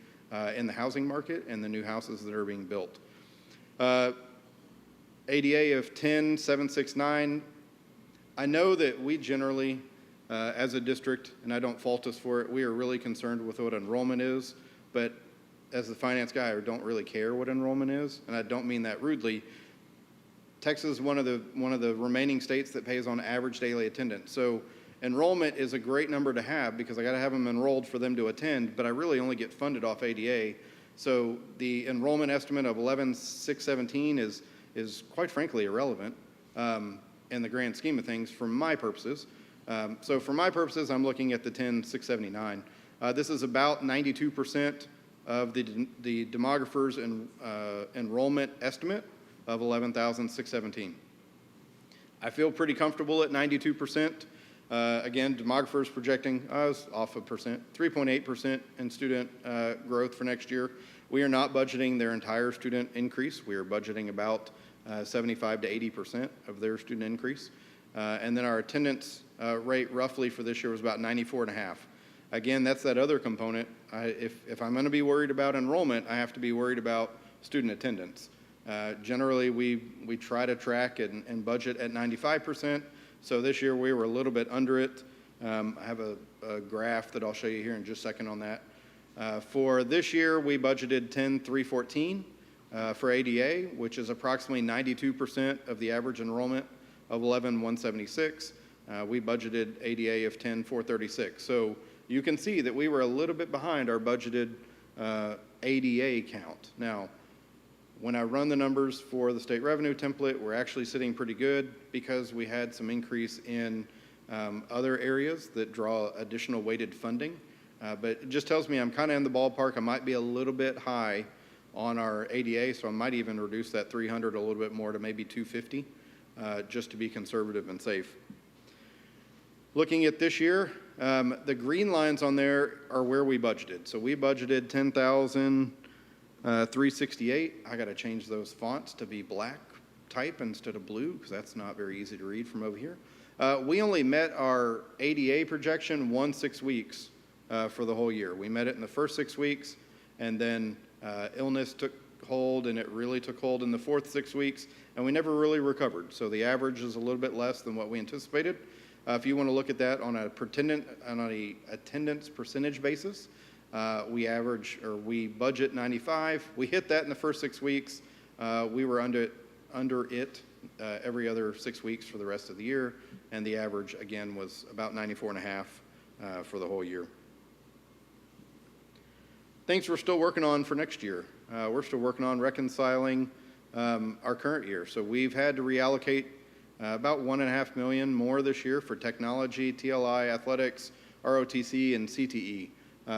in the housing market and the new houses that are being built. ADA of 10,769. I know that we generally, as a district, and I don't fault us for it, we are really concerned with what enrollment is, but as the finance guy, I don't really care what enrollment is, and I don't mean that rudely. Texas is one of the remaining states that pays on average daily attendance. So enrollment is a great number to have because I got to have them enrolled for them to attend, but I really only get funded off ADA. So the enrollment estimate of 11,617 is quite frankly irrelevant in the grand scheme of things for my purposes. So for my purposes, I'm looking at the 10,679. This is about 92% of the demographer's enrollment estimate of 11,617. I feel pretty comfortable at 92%. Again, demographers projecting, I was off a percent, 3.8% in student growth for next year. We are not budgeting their entire student increase. We are budgeting about 75 to 80% of their student increase. And then our attendance rate roughly for this year was about 94.5. Again, that's that other component. If I'm going to be worried about enrollment, I have to be worried about student attendance. Generally, we try to track and budget at 95%. So this year we were a little bit under it. I have a graph that I'll show you here in just a second on that. For this year, we budgeted 10,314 for ADA, which is approximately 92% of the average enrollment of 11,176. We budgeted ADA of 10,436. So you can see that we were a little bit behind our budgeted ADA count. Now, when I run the numbers for the state revenue template, we're actually sitting pretty good because we had some increase in other areas that draw additional weighted funding. But it just tells me I'm kind of in the ballpark. I might be a little bit high on our ADA, so I might even reduce that 300 a little bit more to maybe 250, just to be conservative and safe. Looking at this year, the green lines on there are where we budgeted. So we budgeted 10,368. I got to change those fonts to be black type instead of blue because that's not very easy to read from over here. We only met our ADA projection 6 weeks for the whole year. We met it in the first 6 weeks, and then illness took hold, and it really took hold in the fourth 6 weeks, and we never really recovered. So the average is a little bit less than what we anticipated. If you want to look at that on a attendance percentage basis, we budget 95. We hit that in the first 6 weeks. We were under it every other 6 weeks for the rest of the year, and the average again was about 94.5 for the whole year. Things we're still working on for next year. We're still working on reconciling our current year. So we've had to reallocate about $1.5 million more this year for technology, TLI, athletics, ROTC, and CTE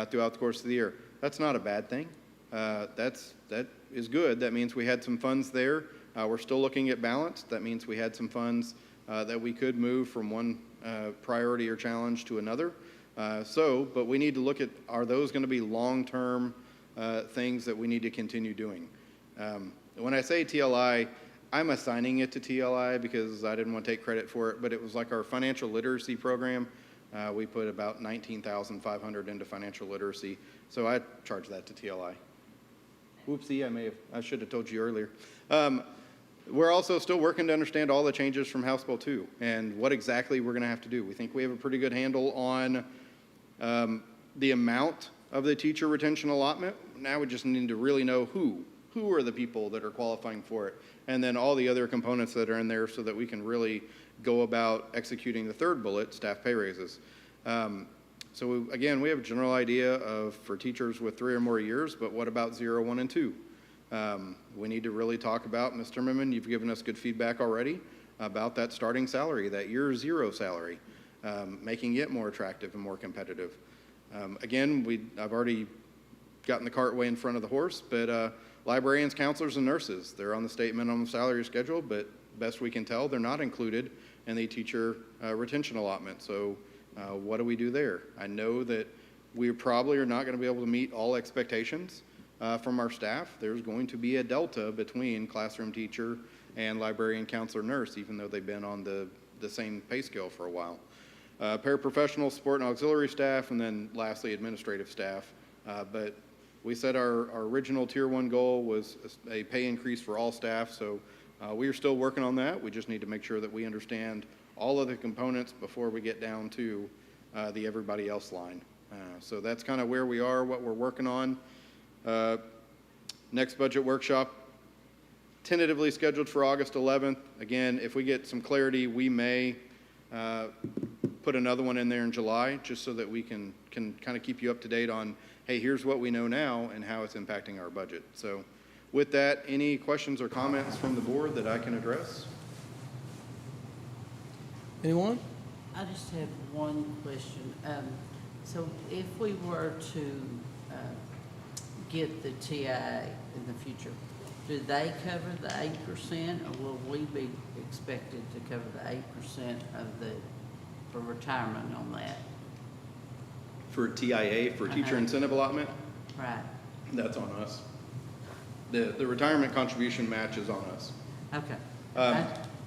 throughout the course of the year. That's not a bad thing. That is good. That means we had some funds there. We're still looking at balance. That means we had some funds that we could move from one priority or challenge to another. But we need to look at, are those going to be long-term things that we need to continue doing? When I say TLI, I'm assigning it to TLI because I didn't want to take credit for it, but it was like our financial literacy program. We put about $19,500 into financial literacy, so I charge that to TLI. Whoopsie, I should have told you earlier. We're also still working to understand all the changes from House Bill 2 and what exactly we're going to have to do. We think we have a pretty good handle on the amount of the teacher retention allotment. Now we just need to really know who are the people that are qualifying for it, and then all the other components that are in there so that we can really go about executing the third bullet, staff pay raises. Again, we have a general idea of for teachers with 3 or more years, but what about 0, 1, and 2? We need to really talk about, Ms. Timmerman, you've given us good feedback already about that starting salary, that year 0 salary, making it more attractive and more competitive. Again, I've already gotten the cart way in front of the horse, but librarians, counselors, and nurses, they're on the state minimum salary schedule, but best we can tell, they're not included in the teacher retention allotment. So what do we do there? I know that we probably are not going to be able to meet all expectations from our staff. There's going to be a delta between classroom teacher and librarian, counselor, nurse, even though they've been on the same pay scale for a while. Paraprofessional, support and auxiliary staff, and then lastly, administrative staff. But we said our original Tier 1 goal was a pay increase for all staff, so we are still working on that. We just need to make sure that we understand all of the components before we get down to the everybody else line. So that's kind of where we are, what we're working on. Next budget workshop, tentatively scheduled for August 11th. Again, if we get some clarity, we may put another one in there in July, just so that we can kind of keep you up to date on, hey, here's what we know now and how it's impacting our budget. So with that, any questions or comments from the board that I can address? Anyone? I just have one question. So if we were to get the TIA in the future, do they cover the 8%, or will we be expected to cover the 8% for retirement on that? For TIA, for teacher incentive allotment, Right. that's on us. The retirement contribution match is on us. Okay.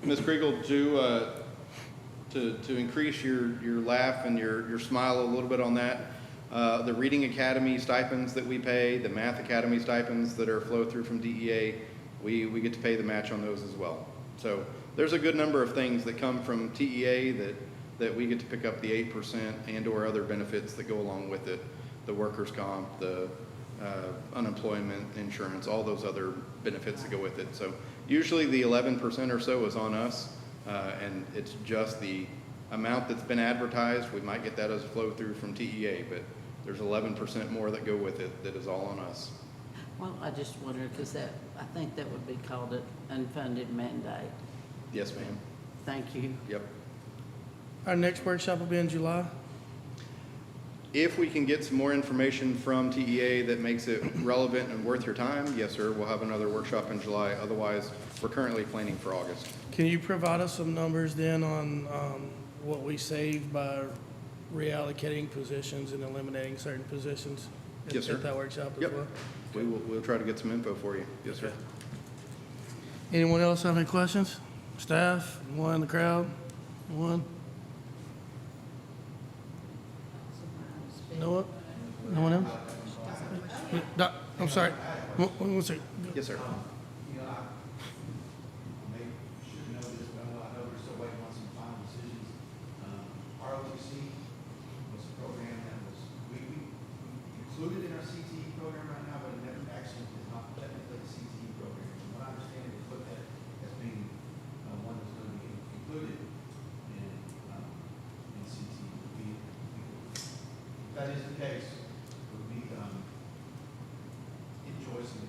Ms. Kriegel, to increase your laugh and your smile a little bit on that, the Reading Academy stipends that we pay, the Math Academy stipends that are flow through from DEA, we get to pay the match on those as well. So there's a good number of things that come from TEA that we get to pick up the 8% and or other benefits that go along with it, the workers' comp, the unemployment insurance, all those other benefits that go with it. So usually the 11% or so is on us, and it's just the amount that's been advertised. We might get that as a flow through from TEA, but there's 11% more that go with it that is all on us. Well, I just wondered, because I think that would be called an unfunded mandate. Yes, ma'am. Thank you. Yep. Our next workshop will be in July. If we can get some more information from TEA that makes it relevant and worth your time, yes, sir, we'll have another workshop in July. Otherwise, we're currently planning for August. Can you provide us some numbers then on what we saved by reallocating positions and eliminating certain positions? Yes, sir. At that workshop as Yep. well? We'll try to get some info for you. Yes, sir. Anyone else have any questions? Staff, anyone in the crowd? Anyone? No one? No one else? I'm sorry. One second. Yes, sir. You know, I maybe should know this, but I know we're still waiting on some final decisions. ROTC was a program that was, we included in our CTE program right now, but it never actually is not technically a CTE program. From what I understand, it's looked at as being one that's going to be included in CTE. If that is the case, would be invoicing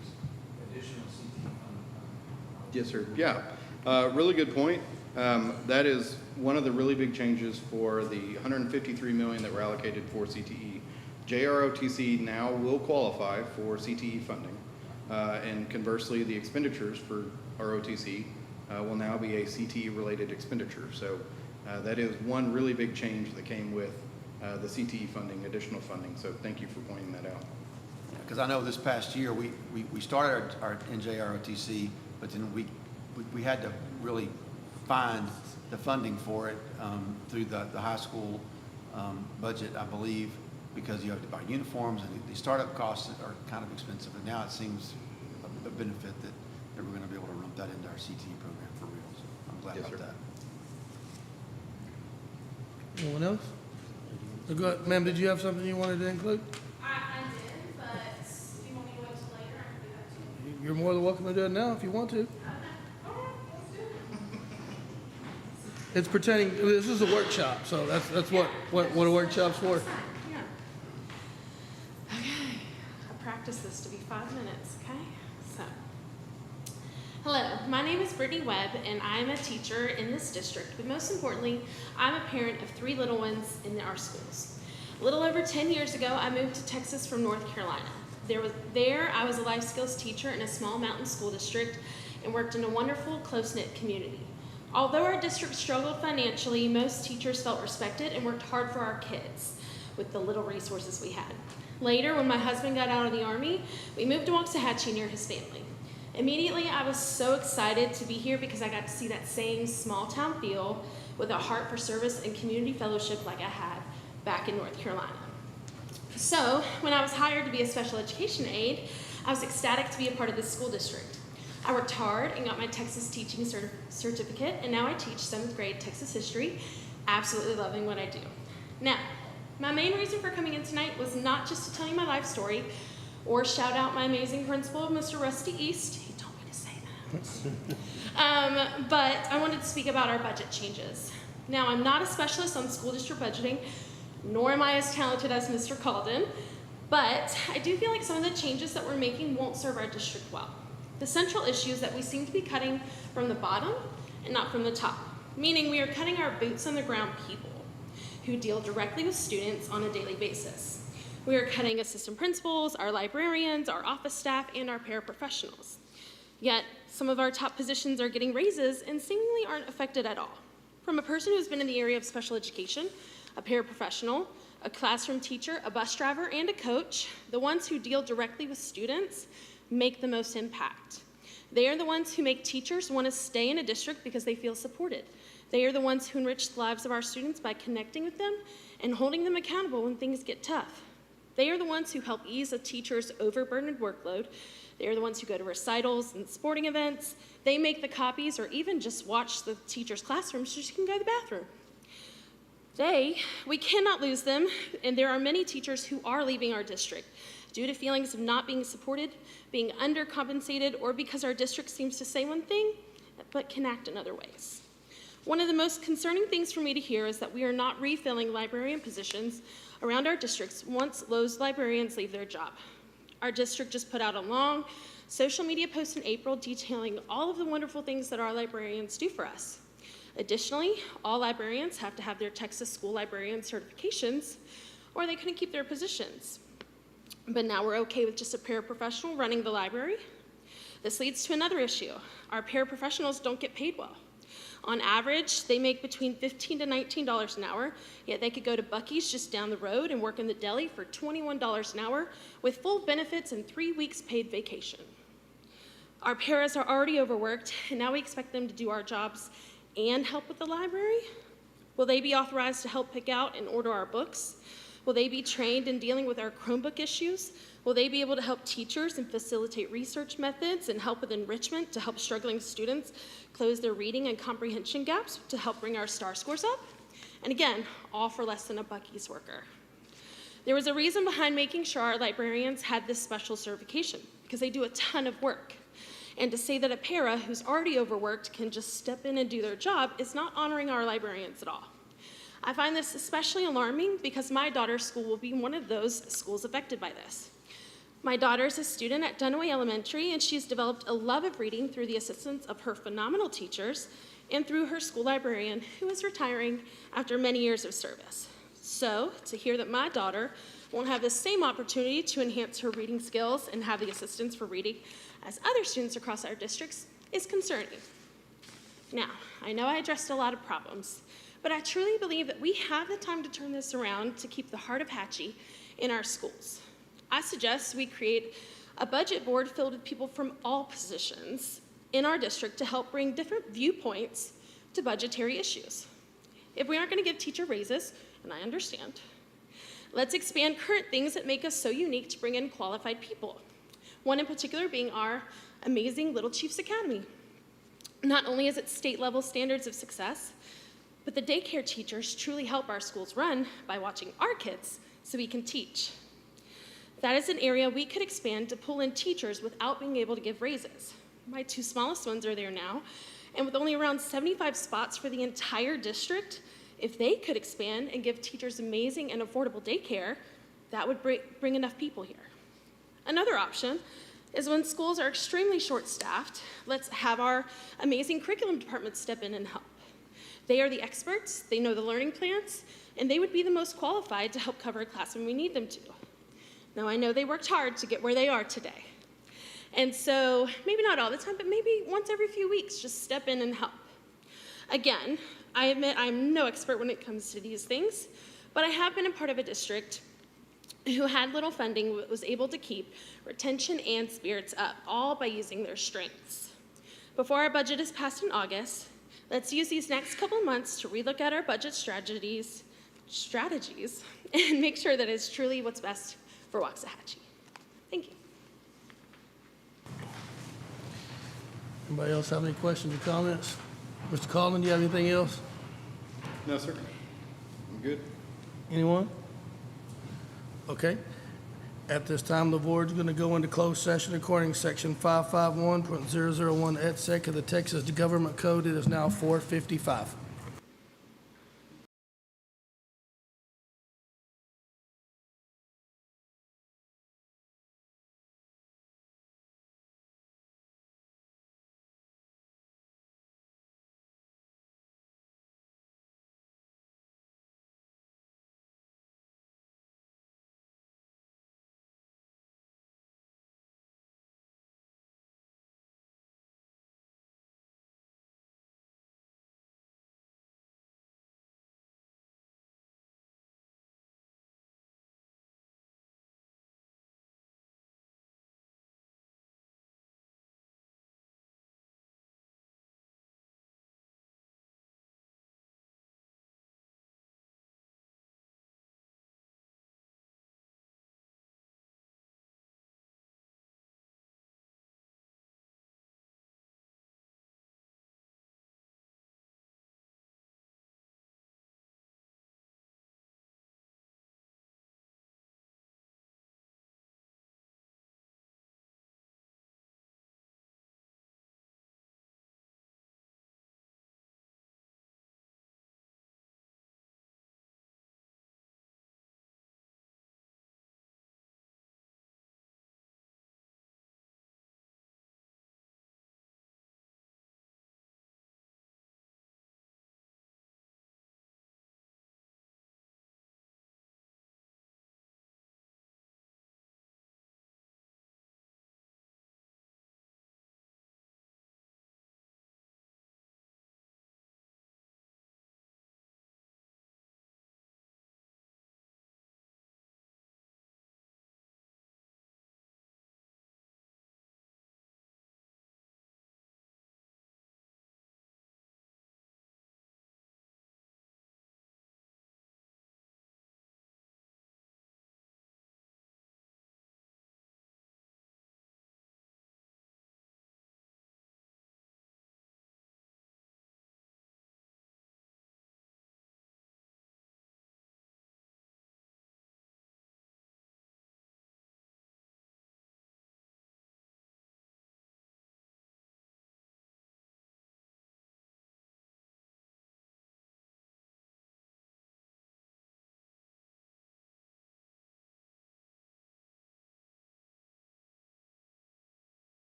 additional CTE funding. Yes, sir. Yeah. Really good point. That is one of the really big changes for the $153 million that were allocated for CTE. JROTC now will qualify for CTE funding. And conversely, the expenditures for ROTC will now be a CTE-related expenditure. So that is one really big change that came with the CTE funding, additional funding. So thank you for pointing that out. Because I know this past year, we started our NJROTC, but then we had to really find the funding for it through the high school budget, I believe, because you have to buy uniforms and the startup costs are kind of expensive. And now it seems a benefit that we're going to be able to lump that into our CTE program for real. So I'm glad Yes, about sir. that. Anyone else? So go ahead. Ma'am, did you have something you wanted to include? I did, but if you want me to wait till later, I can do that too. You're more than welcome to do it now if you want to. Okay, all right, let's do it. It's pertaining, this is a workshop, so that's what a workshop's for. Yeah. Okay, I practiced this to be 5 minutes, okay? So, hello, my name is Brittany Webb, and I am a teacher in this district, but most importantly, I'm a parent of 3 little ones in our schools. A little over 10 years ago, I moved to Texas from North Carolina. There, I was a life skills teacher in a small mountain school district and worked in a wonderful, close-knit community. Although our district struggled financially, most teachers felt respected and worked hard for our kids with the little resources we had. Later, when my husband got out of the Army, we moved to Waxahachie near his family. Immediately, I was so excited to be here because I got to see that same small town feel with a heart for service and community fellowship like I had back in North Carolina. So when I was hired to be a special education aide, I was ecstatic to be a part of this school district. I worked hard and got my Texas teaching certificate, and now I teach 7th grade Texas history, absolutely loving what I do. Now, my main reason for coming in tonight was not just to tell you my life story or shout out my amazing principal, Mr. Rusty East. He told me to say that. But I wanted to speak about our budget changes. Now, I'm not a specialist on school district budgeting, nor am I as talented as Mr. Calden, but I do feel like some of the changes that we're making won't serve our district well. The central issue is that we seem to be cutting from the bottom and not from the top, meaning we are cutting our boots on the ground people who deal directly with students on a daily basis. We are cutting assistant principals, our librarians, our office staff, and our paraprofessionals. Yet, some of our top positions are getting raises and seemingly aren't affected at all. From a person who's been in the area of special education, a paraprofessional, a classroom teacher, a bus driver, and a coach, the ones who deal directly with students make the most impact. They are the ones who make teachers want to stay in a district because they feel supported. They are the ones who enrich the lives of our students by connecting with them and holding them accountable when things get tough. They are the ones who help ease a teacher's overburdened workload. They are the ones who go to recitals and sporting events. They make the copies or even just watch the teacher's classroom so she can go to the bathroom. We cannot lose them, and there are many teachers who are leaving our district due to feelings of not being supported, being undercompensated, or because our district seems to say one thing but can act in other ways. One of the most concerning things for me to hear is that we are not refilling librarian positions around our districts once those librarians leave their job. Our district just put out a long social media post in April detailing all of the wonderful things that our librarians do for us. Additionally, all librarians have to have their Texas School Librarian certifications or they couldn't keep their positions. But now we're okay with just a paraprofessional running the library. This leads to another issue. Our paraprofessionals don't get paid well. On average, they make between $15 to $19 an hour, yet they could go to Buc-ee's just down the road and work in the deli for $21 an hour with full benefits and 3 weeks paid vacation. Our paras are already overworked, and now we expect them to do our jobs and help with the library? Will they be authorized to help pick out and order our books? Will they be trained in dealing with our Chromebook issues? Will they be able to help teachers and facilitate research methods and help with enrichment to help struggling students close their reading and comprehension gaps to help bring our STAR scores up? And again, all for less than a Buc-ee's worker. There was a reason behind making sure our librarians had this special certification, because they do a ton of work. And to say that a para who's already overworked can just step in and do their job is not honoring our librarians at all. I find this especially alarming because my daughter's school will be one of those schools affected by this. My daughter is a student at Dunaway Elementary, and she's developed a love of reading through the assistance of her phenomenal teachers and through her school librarian, who is retiring after many years of service. So, to hear that my daughter won't have the same opportunity to enhance her reading skills and have the assistance for reading as other students across our districts is concerning. Now, I know I addressed a lot of problems, but I truly believe that we have the time to turn this around to keep the heart of Hatchie in our schools. I suggest we create a budget board filled with people from all positions in our district to help bring different viewpoints to budgetary issues. If we aren't going to give teacher raises, and I understand, let's expand current things that make us so unique to bring in qualified people. One in particular being our amazing Little Chiefs Academy. Not only is it state-level standards of success, but the daycare teachers truly help our schools run by watching our kids so we can teach. That is an area we could expand to pull in teachers without being able to give raises. My 2 smallest ones are there now, and with only around 75 spots for the entire district, if they could expand and give teachers amazing and affordable daycare, that would bring enough people here. Another option is when schools are extremely short-staffed, let's have our amazing curriculum department step in and help. They are the experts, they know the learning plans, and they would be the most qualified to help cover a class when we need them to. Now, I know they worked hard to get where they are today. And so, maybe not all the time, but maybe once every few weeks, just step in and help. Again, I admit I'm no expert when it comes to these things, but I have been a part of a district who had little funding but was able to keep retention and spirits up, all by using their strengths. Before our budget is passed in August, let's use these next couple months to relook at our budget strategies, strategies and make sure that it's truly what's best for Waxahachie. Thank you. Anybody else have any questions or comments? Mr. Collin, do you have anything else? No, sir. I'm good. Anyone? Okay. At this time, the board's going to go into closed session according to section 551.001 et sec of the Texas Government Code. It is now 4:55.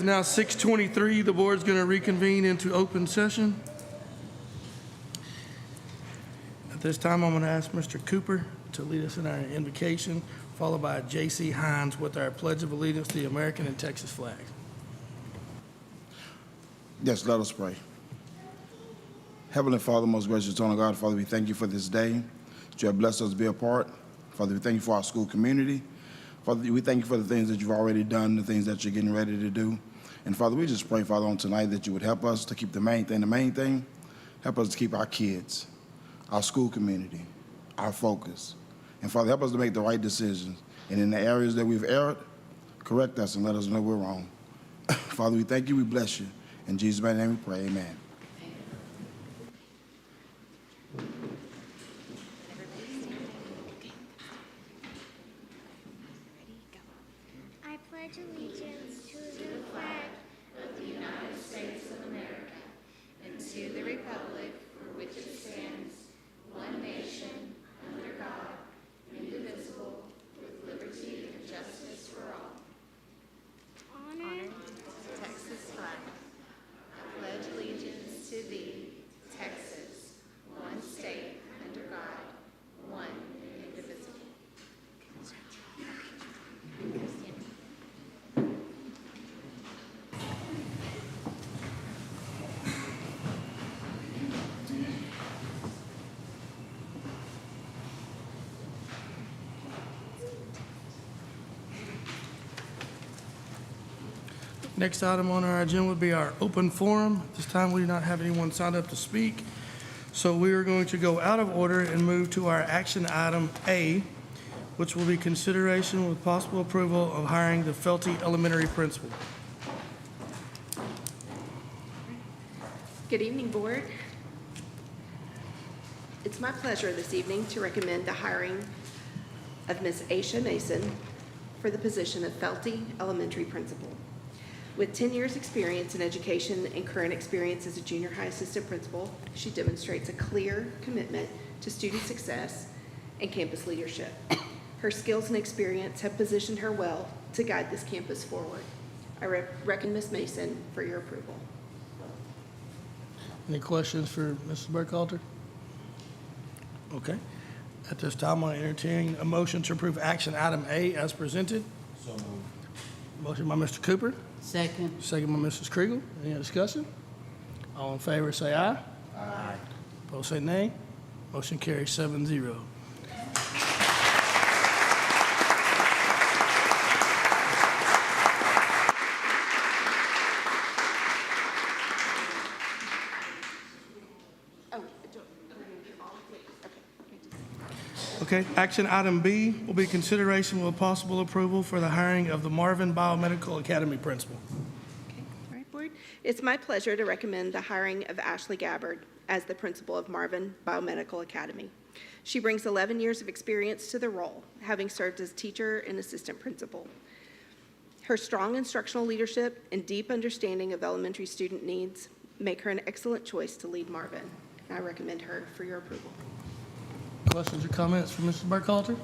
It's now 6:23. The board's going to reconvene into open session. At this time, I'm going to ask Mr. Cooper to lead us in our invocation, followed by J.C. Hines with our Pledge of Allegiance to the American and Texas flag. Yes, let us pray. Heavenly Father, most gracious eternal God, Father, we thank you for this day that you have blessed us to be a part. Father, we thank you for our school community. Father, we thank you for the things that you've already done, the things that you're getting ready to do. And Father, we just pray, Father, on tonight that you would help us to keep the main thing. Help us to keep our kids, our school community, our focus. And Father, help us to make the right decisions. And in the areas that we've erred, correct us and let us know we're wrong. Father, we thank you, we bless you. In Jesus' mighty name we pray, amen. I pledge allegiance to the flag of the United States of America and to the republic for which it stands, one nation, under God, indivisible, with liberty and justice for all. Honor the Texas flag. I pledge allegiance to thee, Texas, one state, under God, one indivisible. Next item on our agenda would be our open forum. At this time, we do not have anyone signed up to speak, so we are going to go out of order and move to our action item A, which will be consideration with possible approval of hiring the Felty Elementary principal. Good evening, Board. It's my pleasure this evening to recommend the hiring of Ms. Aisha Mason for the position of Felty Elementary Principal. With 10 years' experience in education and current experience as a junior high assistant principal, she demonstrates a clear commitment to student success and campus leadership. Her skills and experience have positioned her well to guide this campus forward. I recommend Ms. Mason for your approval. Any questions for Mrs. Burkhalter? Okay. At this time, I'll entertain a motion to approve action item A as presented. So moved. Motion by Mr. Cooper, Second. second by Mrs. Kriegel. Any discussion? All in favor, say aye. Aye. Opposed, say nay. Motion carries 7-0. Okay, action item B will be consideration with possible approval for the hiring of the Marvin Biomedical Academy principal. Okay, all right, Board. It's my pleasure to recommend the hiring of Ashley Gabbard as the principal of Marvin Biomedical Academy. She brings 11 years of experience to the role, having served as teacher and assistant principal. Her strong instructional leadership and deep understanding of elementary student needs make her an excellent choice to lead Marvin. And I recommend her for your approval. Questions or comments from Mrs. Burkhalter?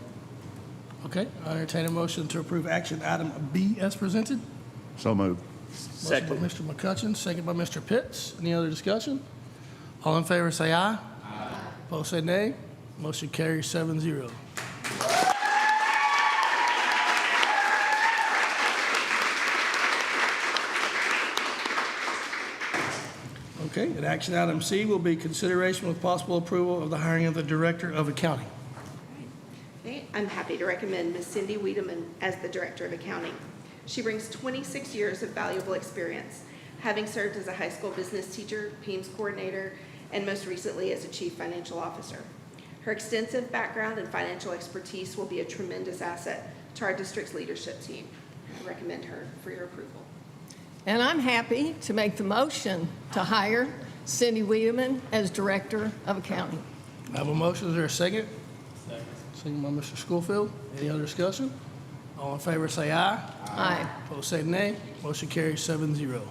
Okay, I entertain a motion to approve action item B as presented. So moved. Motion by Mr. McCutcheon, second by Mr. Pitts. Any other discussion? All in favor, say aye. Aye. Opposed, say nay. Motion carries 7-0. Okay, and action item C will be consideration with possible approval of the hiring of the Director of Accounting. Okay, I'm happy to recommend Ms. Cindy Wiedemann as the Director of Accounting. She brings 26 years of valuable experience, having served as a high school business teacher, PEMS coordinator, and most recently as a Chief Financial Officer. Her extensive background and financial expertise will be a tremendous asset to our district's leadership team. I recommend her for your approval. And I'm happy to make the motion to hire Cindy Wiedemann as Director of Accounting. I have a motion. Is there a second? Second. Second by Mr. Schofield. Any other discussion? All in favor, say aye. Aye. Opposed, say nay. Motion carries 7-0.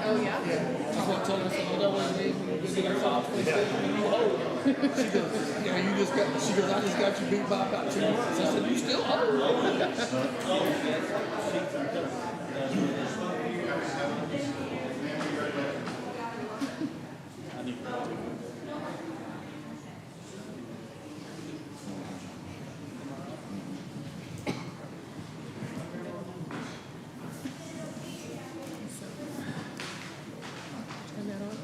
Oh, yeah? That's what I told her. I said, you know what it means when you visit our soft when you old. She goes, yeah, she goes, I just got you beat by about 2 months. I said, you still old. Turn that on.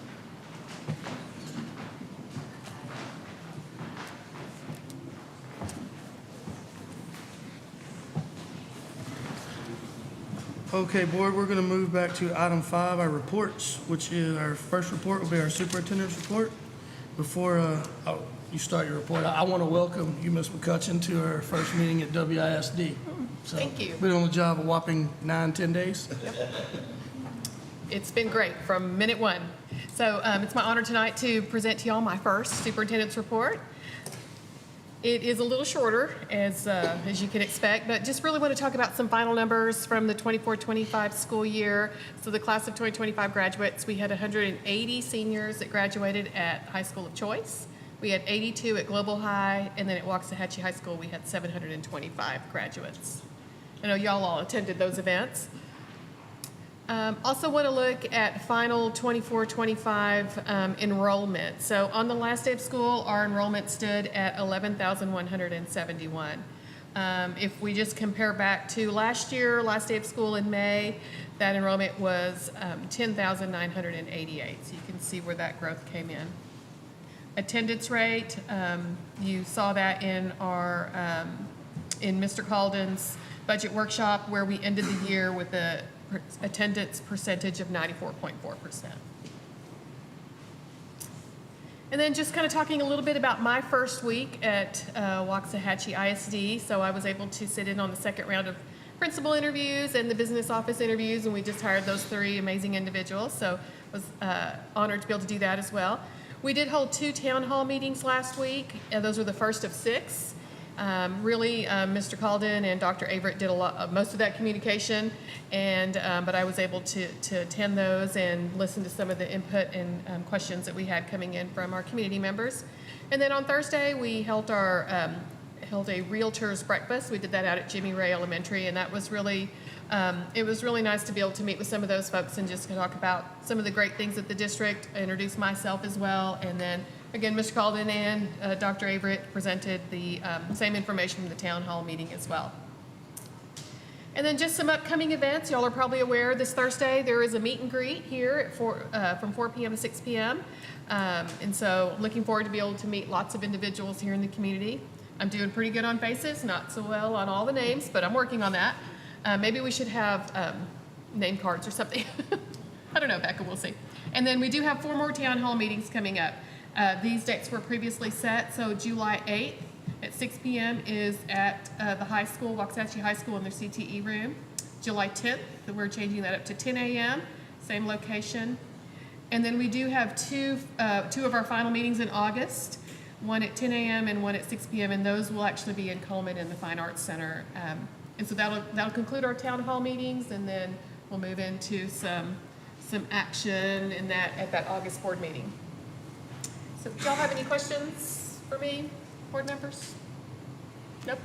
Okay, board, we're gonna move back to item 5, our reports, which is, our first report will be our superintendent's report. Before you start your report, I want to welcome you, Ms. McCutcheon, to our first meeting at WISD. So, Thank you. Been on the job a whopping 9-10 days. It's been great from minute one. So it's my honor tonight to present to y'all my first superintendent's report. It is a little shorter, as you can expect, but just really want to talk about some final numbers from the 24-25 school year. So the class of 2025 graduates, we had 180 seniors that graduated at High School of Choice. We had 82 at Global High, and then at Waxahachie High School, we had 725 graduates. I know y'all all attended those events. Also want to look at final 24-25 enrollment. So on the last day of school, our enrollment stood at 11,171. If we just compare back to last year, last day of school in May, that enrollment was 10,988. So you can see where that growth came in. Attendance rate, you saw that in our in Mr. Calden's budget workshop, where we ended the year with a attendance percentage of 94.4%. And then just kind of talking a little bit about my first week at Waxahachie ISD. So I was able to sit in on the second round of principal interviews and the business office interviews, and we just hired those 3 amazing individuals. So I was honored to be able to do that as well. We did hold 2 town hall meetings last week. Those were the first of 6. Mr. Calden and Dr. Averett did most of that communication, but I was able to attend those and listen to some of the input and questions that we had coming in from our community members. And then on Thursday, we held a realtors breakfast. We did that out at Jimmy Ray Elementary, and that was really it was really nice to be able to meet with some of those folks and just talk about some of the great things at the district, introduce myself as well, and then again, Mr. Calden and Dr. Averett presented the same information from the town hall meeting as well. And then just some upcoming events. Y'all are probably aware this Thursday there is a meet and greet here at from 4 p.m. to 6 p.m. And so looking forward to be able to meet lots of individuals here in the community. I'm doing pretty good on faces, not so well on all the names, but I'm working on that. Maybe we should have name cards or something. I don't know, Becca, we'll see. And then we do have 4 more town hall meetings coming up. These dates were previously set, so July 8th at 6 p.m. is at the high school, Waxahachie High School, in their CTE room. July 10th, we're changing that up to 10 a.m., same location. And then we do have two of our final meetings in August, one at 10 a.m. and one at 6 p.m., and those will actually be in Coleman in the Fine Arts Center. And so that'll conclude our town hall meetings, and then we'll move into some action at that August board meeting. So do y'all have any questions for me, board members? Nope?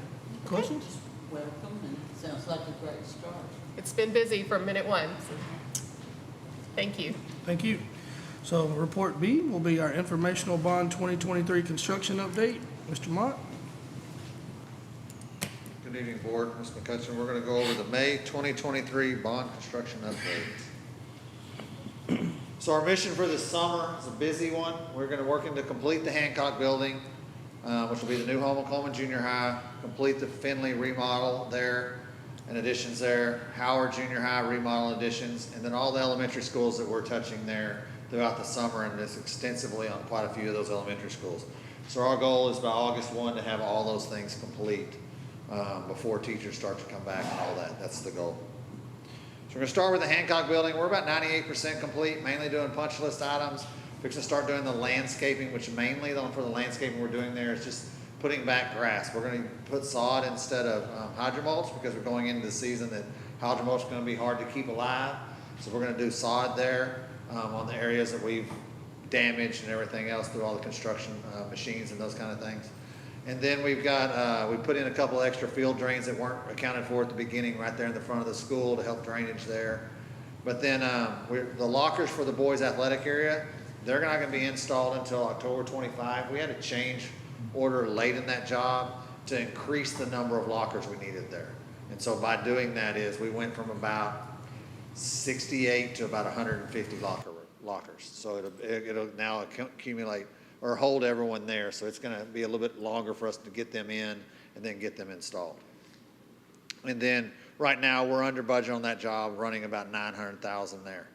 Questions? Welcome, and sounds like a great start. It's been busy from minute one. So. Thank you. Thank you. So report B will be our informational bond 2023 construction update. Mr. Mott? Good evening, Board. Ms. McCutcheon, we're going to go over the May 2023 bond construction update. So our mission for this summer is a busy one. We're going to work to complete the Hancock building, which will be the new home of Coleman Junior High, complete the Finley remodel there and additions there, Howard Junior High remodel additions, and then all the elementary schools that we're touching there throughout the summer, and this extensively on quite a few of those elementary schools. So our goal is by August 1 to have all those things complete before teachers start to come back and all that. That's the goal. So we're going to start with the Hancock building. We're about 98% complete, mainly doing punch list items. We're going to start doing the landscaping, which mainly for the landscaping we're doing there is just putting back grass. We're gonna put sod instead of hydromulch because we're going into the season that hydromulch is gonna be hard to keep alive. So we're gonna do sod there on the areas that we've damaged and everything else through all the construction machines and those kind of things. And then we've got, we put in a couple extra field drains that weren't accounted for at the beginning right there in the front of the school to help drainage there. But then the lockers for the boys' athletic area, they're not going to be installed until October 25. We had a change order late in that job to increase the number of lockers we needed there. And so by doing that is we went from about 68 to about 150 lockers. So it'll now accumulate or hold everyone there. So it's going to be a little bit longer for us to get them in and then get them installed. And then right now we're under budget on that job, running about $900,000 there.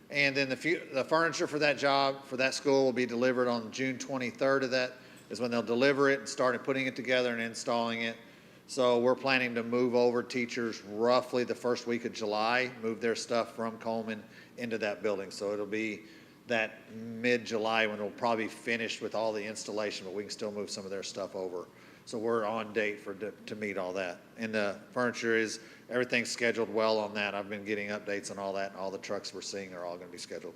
And then the furniture for that job, for that school, will be delivered on June 23rd of that is when they'll deliver it and start putting it together and installing it. So we're planning to move over teachers roughly the first week of July, move their stuff from Coleman into that building. So it'll be that mid-July when it'll probably be finished with all the installation, but we can still move some of their stuff over. So we're on date to meet all that. And the furniture everything's scheduled well on that. I've been getting updates on all that, and all the trucks we're seeing are all going to be scheduled.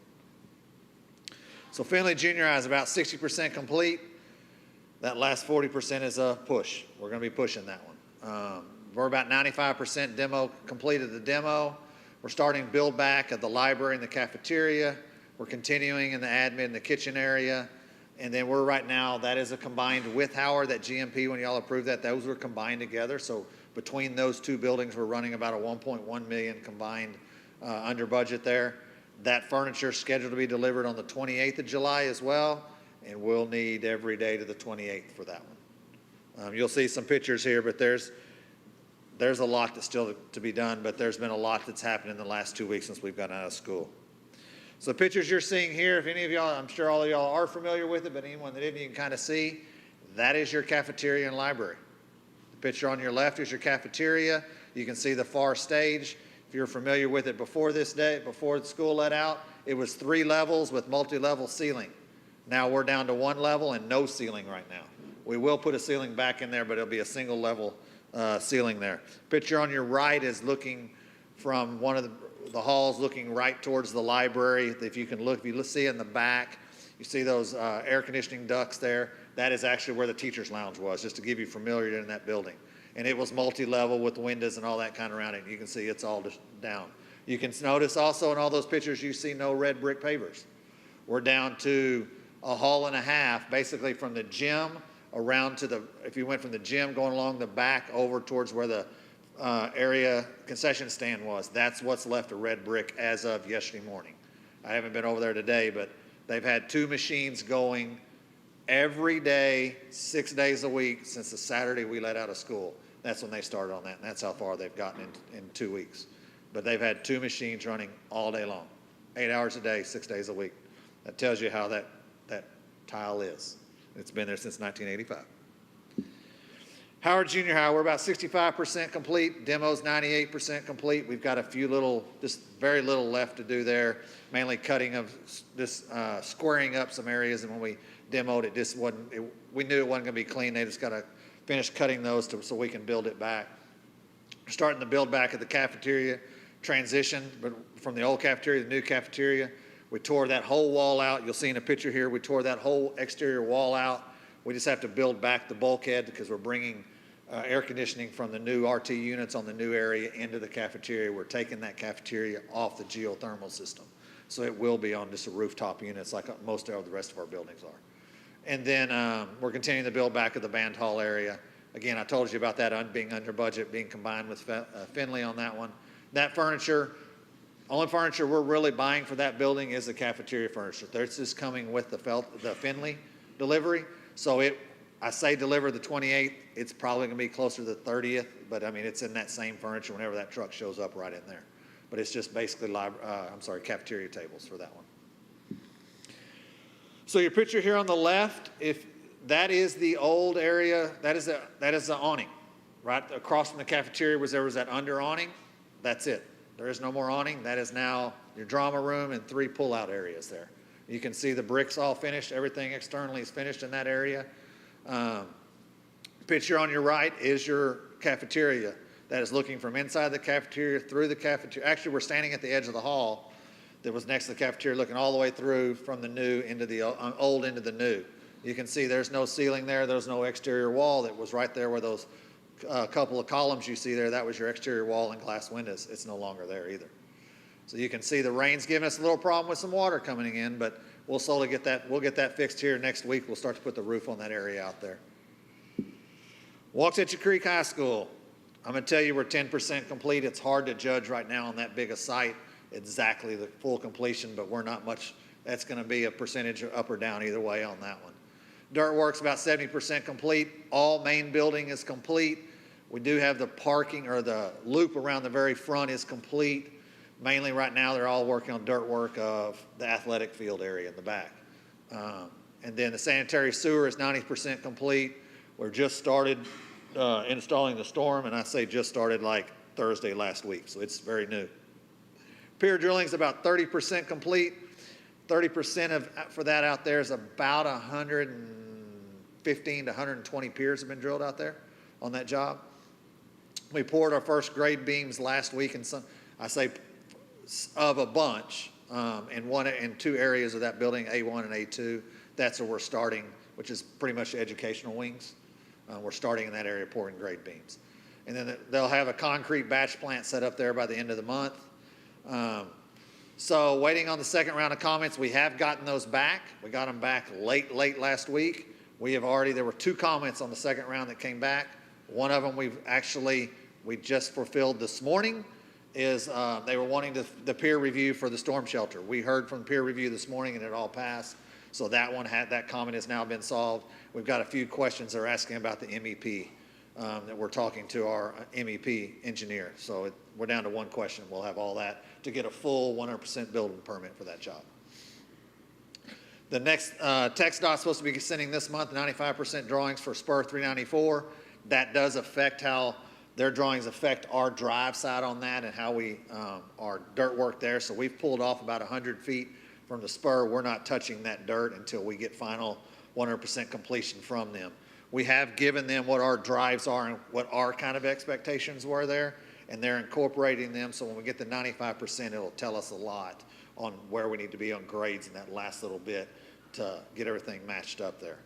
So Finley Junior High is about 60% complete. That last 40% is a push. We're going to be pushing that one. We're about 95% demo completed the demo. We're starting build back of the library and the cafeteria. We're continuing in the admin and the kitchen area. And then we're right now, that is a combined with Howard, that GMP, when y'all approved that, those were combined together. So between those two buildings, we're running about a 1.1 million combined under budget there. That furniture is scheduled to be delivered on the 28th of July as well. And we'll need every day to the 28th for that one. You'll see some pictures here, but there's a lot that's still to be done, but there's been a lot that's happened in the last 2 weeks since we've gotten out of school. So the pictures you're seeing here, if any of y'all, I'm sure all of y'all are familiar with it, but anyone that isn't, you can kind of see, that is your cafeteria and library. The picture on your left is your cafeteria. You can see the far stage. If you're familiar with it before this day, before the school let out, it was 3 levels with multi-level ceiling. Now we're down to 1 level and no ceiling right now. We will put a ceiling back in there, but it'll be a single level ceiling there. Picture on your right is looking from one of the halls looking right towards the library. If you can look, if you see in the back, you see those air conditioning ducts there. That is actually where the teacher's lounge was, just to give you familiarity in that building. And it was multi-level with windows and all that kind of around it. You can see it's all just down. You can notice also in all those pictures, you see no red brick pavers. We're down to a hall and a half, basically from the gym around to if you went from the gym going along the back over towards where the area concession stand was, that's what's left of red brick as of yesterday morning. I haven't been over there today, but they've had 2 machines going every day, 6 days a week since the Saturday we let out of school. That's when they started on that, and that's how far they've gotten in 2 weeks. But they've had 2 machines running all day long, 8 hours a day, 6 days a week. That tells you how that tile is. It's been there since 1985. Howard Junior High, we're about 65% complete. Demo's 98% complete. We've got a few just very little left to do there, mainly cutting of this, squaring up some areas. And when we demoed it, just wasn't, we knew it wasn't going to be clean. They just got to finish cutting those so we can build it back. We're starting to build back at the cafeteria transition, but from the old cafeteria to the new cafeteria. We tore that whole wall out. You'll see in a picture here, we tore that whole exterior wall out. We just have to build back the bulkhead because we're bringing air conditioning from the new RT units on the new area into the cafeteria. We're taking that cafeteria off the geothermal system. So it will be on just a rooftop units like most of the rest of our buildings are. And then we're continuing to build back of the band hall area. Again, I told you about that being under budget, being combined with Finley on that one. That furniture, only furniture we're really buying for that building is the cafeteria furniture. This is coming with the Finley delivery. So I say deliver the 28th. It's probably going to be closer to the 30th, but I mean, it's in that same furniture whenever that truck shows up right in there. But it's just basically cafeteria tables for that one. So your picture here on the left, if that is the old area, that is the awning. Right across from the cafeteria there was that under awning. That's it. There is no more awning. That is now your drama room and 3 pull-out areas there. You can see the bricks all finished. Everything externally is finished in that area. Picture on your right is your cafeteria that is looking from inside the cafeteria through the cafeteria. Actually, we're standing at the edge of the hall that was next to the cafeteria, looking all the way through from the new into the old into the new. You can see there's no ceiling there. There's no exterior wall that was right there where those couple of columns you see there. That was your exterior wall and glass windows. It's no longer there either. So you can see the rain's giving us a little problem with some water coming in, but we'll slowly get that. We'll get that fixed here next week. We'll start to put the roof on that area out there. Waxahachie Creek High School. I'm going to tell you we're 10% complete. It's hard to judge right now on that big a site exactly the full completion, but we're not much. That's going to be a percentage up or down either way on that one. Dirt work's about 70% complete. All main building is complete. We do have the parking or the loop around the very front is complete. Mainly right now they're all working on dirt work of the athletic field area in the back. And then the sanitary sewer is 90% complete. We're just started installing the storm, and I say just started like Thursday last week, so it's very new. Pier drilling is about 30% complete. 30% for that out there is about 115 to 120 piers have been drilled out there on that job. We poured our first grade beams last week, and I say of a bunch in two areas of that building, A1 and A2. That's where we're starting, which is pretty much the educational wings. We're starting in that area pouring grade beams. And then they'll have a concrete batch plant set up there by the end of the month. So waiting on the second round of comments, we have gotten those back. We got them back late last week. There were 2 comments on the second round that came back. One of them we just fulfilled this morning is they were wanting the peer review for the storm shelter. We heard from peer review this morning and it all passed. So that comment has now been solved. We've got a few questions they're asking about the MEP that we're talking to our MEP engineer. So we're down to one question. We'll have all that to get a full 100% building permit for that job. The next TxDOT is supposed to be sending this month 95% drawings for Spur 394. That does affect how their drawings affect our drive side on that and how we our dirt work there. So we've pulled off about 100 feet from the spur. We're not touching that dirt until we get final 100% completion from them. We have given them what our drives are and what our kind of expectations were there, and they're incorporating them. So when we get to 95%, it'll tell us a lot on where we need to be on grades in that last little bit to get everything matched up there.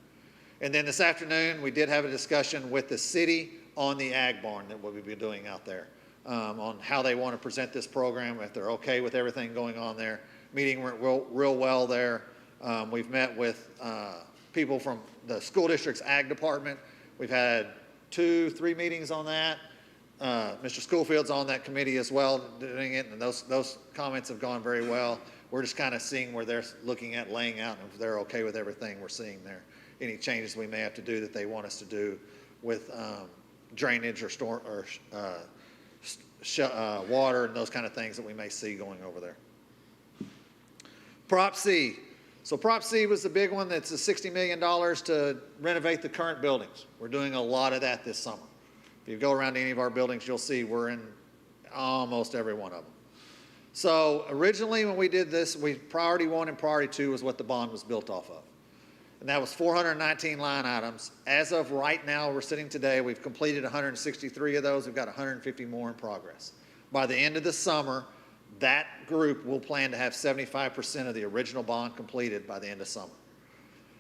And then this afternoon, we did have a discussion with the city on the ag barn that we'll be doing out there, on how they want to present this program, if they're okay with everything going on there. Meeting went real well there. We've met with people from the school district's ag department. We've had 2-3 meetings on that. Mr. Schoolfield's on that committee as well doing it, and those comments have gone very well. We're just kind of seeing where they're looking at laying out and if they're okay with everything we're seeing there. Any changes we may have to do that they want us to do with drainage or storm or water and those kind of things that we may see going over there. Prop C. So Prop C was the big one. That's a $60 million to renovate the current buildings. We're doing a lot of that this summer. If you go around to any of our buildings, you'll see we're in almost every one of them. So originally when we did this, priority 1 and priority 2 was what the bond was built off of. And that was 419 line items. As of right now, we're sitting today, we've completed 163 of those. We've got 150 more in progress. By the end of the summer, that group will plan to have 75% of the original bond completed by the end of summer.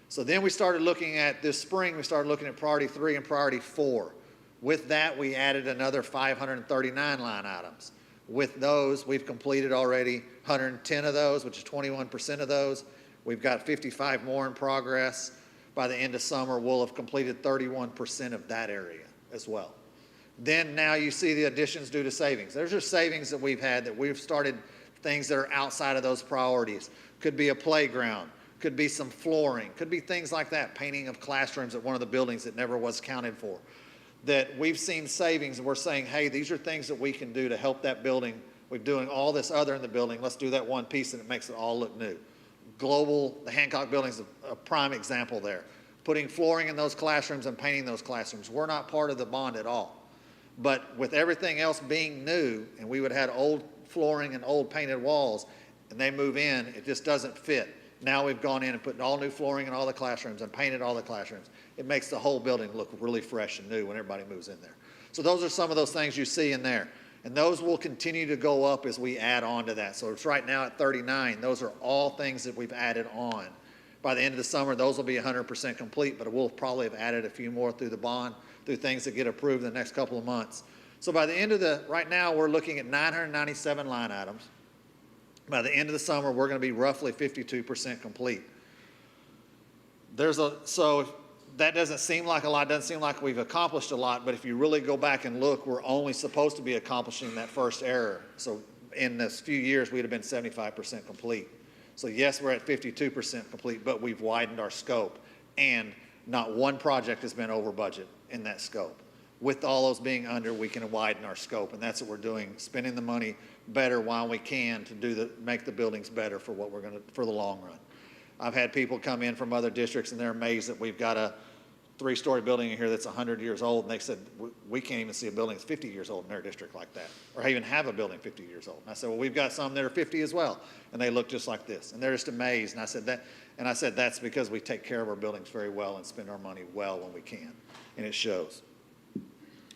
So then we started looking at this spring, we started looking at priority 3 and priority 4. With that, we added another 539 line items. With those, we've completed already 110 of those, which is 21% of those. We've got 55 more in progress. By the end of summer, we'll have completed 31% of that area as well. Then now you see the additions due to savings. There's just savings that we've had that we've started things that are outside of those priorities. Could be a playground, could be some flooring, could be things like that, painting of classrooms at one of the buildings that never was counted for. That we've seen savings and we're saying, hey, these are things that we can do to help that building. We're doing all this other in the building. Let's do that one piece and it makes it all look new. The Hancock building is a prime example there. Putting flooring in those classrooms and painting those classrooms. We're not part of the bond at all. But with everything else being new, and we would have had old flooring and old painted walls, and they move in, it just doesn't fit. Now we've gone in and put all new flooring in all the classrooms and painted all the classrooms. It makes the whole building look really fresh and new when everybody moves in there. So those are some of those things you see in there. And those will continue to go up as we add on to that. So it's right now at 39. Those are all things that we've added on. By the end of the summer, those will be 100% complete, but we'll probably have added a few more through the bond, through things that get approved in the next couple of months. So by the end of right now, we're looking at 997 line items. By the end of the summer, we're going to be roughly 52% complete. So that doesn't seem like a lot, doesn't seem like we've accomplished a lot, but if you really go back and look, we're only supposed to be accomplishing that first error. So in this few years, we'd have been 75% complete. So yes, we're at 52% complete, but we've widened our scope, and not one project has been over budget in that scope. With all those being under, we can widen our scope, and that's what we're doing, spending the money better while we can to make the buildings better for what we're going to, for the long run. I've had people come in from other districts, and they're amazed that we've got a 3-story building in here that's 100 years old, and they said, we can't even see a building that's 50 years old in their district like that, or even have a building 50 years old. And I said, well, we've got some that are 50 as well, and they look just like this, and they're just amazed. And I said that's because we take care of our buildings very well and spend our money well when we can, and it shows.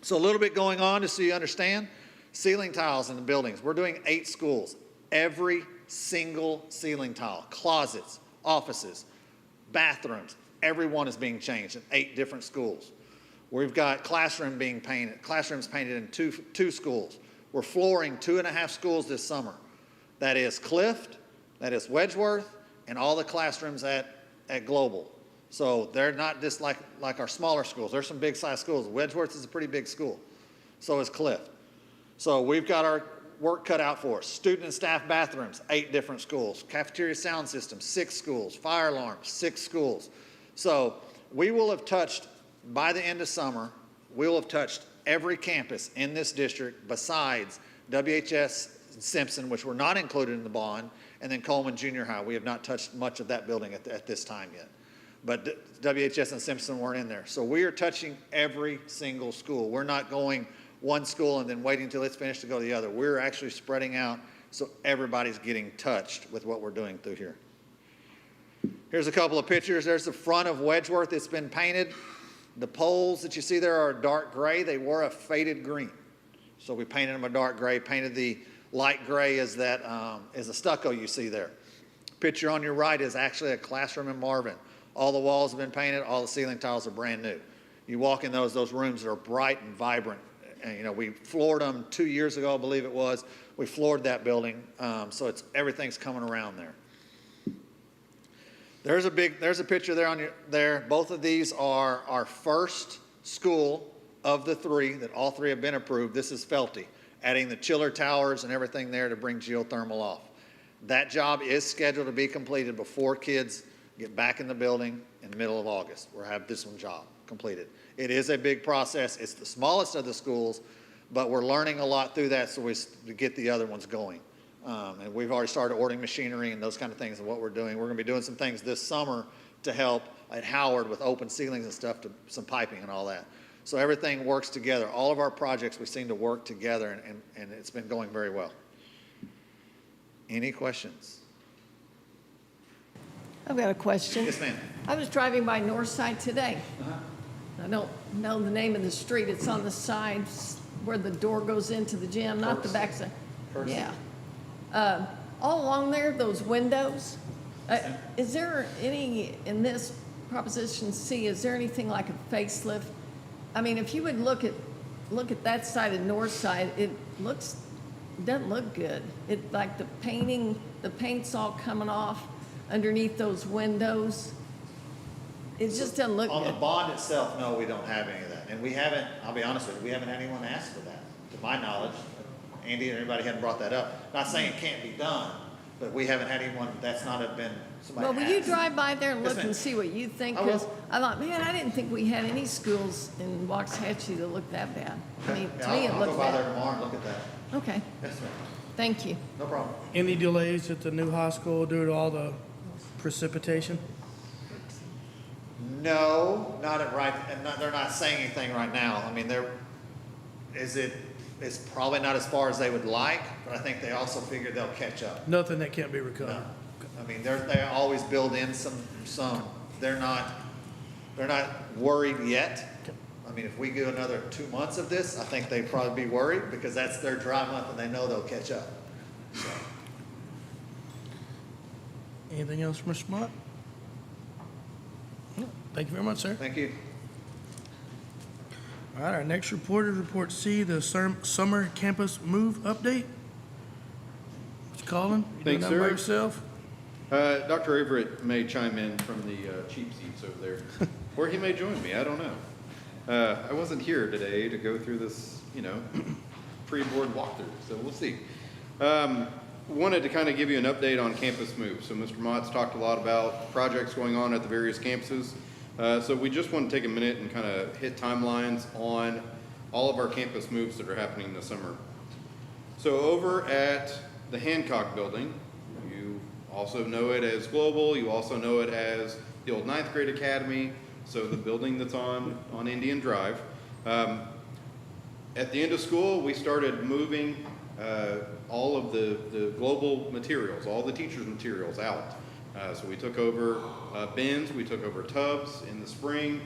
So a little bit going on just so you understand. Ceiling tiles in the buildings. We're doing 8 schools. Every single ceiling tile, closets, offices, bathrooms, every one is being changed in 8 different schools. We've got classrooms painted in two schools. We're flooring 2.5 schools this summer. That is Clift, that is Wedgeworth, and all the classrooms at Global. So they're not just like our smaller schools. There's some big size schools. Wedgeworth is a pretty big school. So is Clift. So we've got our work cut out for us. Student and staff bathrooms, 8 different schools. Cafeteria sound system, 6 schools. Fire alarms, 6 schools. So we will have touched, by the end of summer, we will have touched every campus in this district besides WHS Simpson, which were not included in the bond, and then Coleman Junior High. We have not touched much of that building at this time yet. But WHS and Simpson weren't in there. So we are touching every single school. We're not going one school and then waiting until it's finished to go to the other. We're actually spreading out so everybody's getting touched with what we're doing through here. Here's a couple of pictures. There's the front of Wedgeworth. It's been painted. The poles that you see there are dark gray. They were a faded green. So we painted them a dark gray, painted the light gray as a stucco you see there. Picture on your right is actually a classroom in Marvin. All the walls have been painted. All the ceiling tiles are brand new. You walk in those rooms that are bright and vibrant. And, we floored them 2 years ago, I believe it was. We floored that building. So everything's coming around there. There's a picture there Both of these are our first school of the 3 that all 3 have been approved. This is Felty, adding the chiller towers and everything there to bring geothermal off. That job is scheduled to be completed before kids get back in the building in the middle of August. We'll have this job completed. It is a big process. It's the smallest of the schools, but we're learning a lot through that so we get the other ones going. And we've already started ordering machinery and those kind of things and what we're doing. We're going to be doing some things this summer to help at Howard with open ceilings and stuff, some piping and all that. So everything works together. All of our projects, we seem to work together, and it's been going very well. Any questions? I've got a question. Yes, ma'am. I was driving by Northside today. I don't know the name of the street. It's on the side where the door goes into the gym, not the backside. Yeah. All along there, those windows, is there any, in this Proposition C, is there anything like a facelift? I mean, if you would look at that side of Northside, it doesn't look good. It, like the paint's all coming off underneath those windows. It just doesn't look On good. the bond itself, no, we don't have any of that. And we haven't, I'll be honest with you, we haven't had anyone ask for that, to my knowledge. Andy and everybody hadn't brought that up. Not saying it can't be done, but we haven't had anyone, that's not have been somebody Well, will you asked. drive by there and Yes, look ma'am. and see what you think? I will. 'Cause I thought, man, I didn't think we had any schools in Waxahachie that looked that bad. I mean, Yeah, to me, it I'll looked go by there bad. tomorrow and look at that. Okay, Yes, ma'am. thank you. No problem. Any delays at the new high school due to all the precipitation? No, not at right, and they're not saying anything right now. I mean, it's probably not as far as they would like, but I think they also figure they'll catch up. Nothing that can't be recovered? I mean, they always build in some, they're not worried yet. I mean, if we go another 2 months of this, I think they'd probably be worried because that's their dry month and they know they'll catch up. So, Anything else from Mr. Mott? No. Thank you very much, sir. thank you. All right, our next report is Report C, the summer campus move update. Mr. Collin, you doing Thanks, that by sir. yourself? Dr. Averett may chime in from the cheap seats over there, or he may join me, I don't know. I wasn't here today to go through this, pre-board walkthrough, so we'll see. Wanted to kind of give you an update on campus moves. So Mr. Mott's talked a lot about projects going on at the various campuses. So we just want to take a minute and kind of hit timelines on all of our campus moves that are happening this summer. So over at the Hancock building, you also know it as Global, you also know it as the old 9th grade academy, so the building that's on Indian Drive. At the end of school, we started moving all of the Global materials, all the teachers' materials out. So we took over bins, we took over tubs in the spring.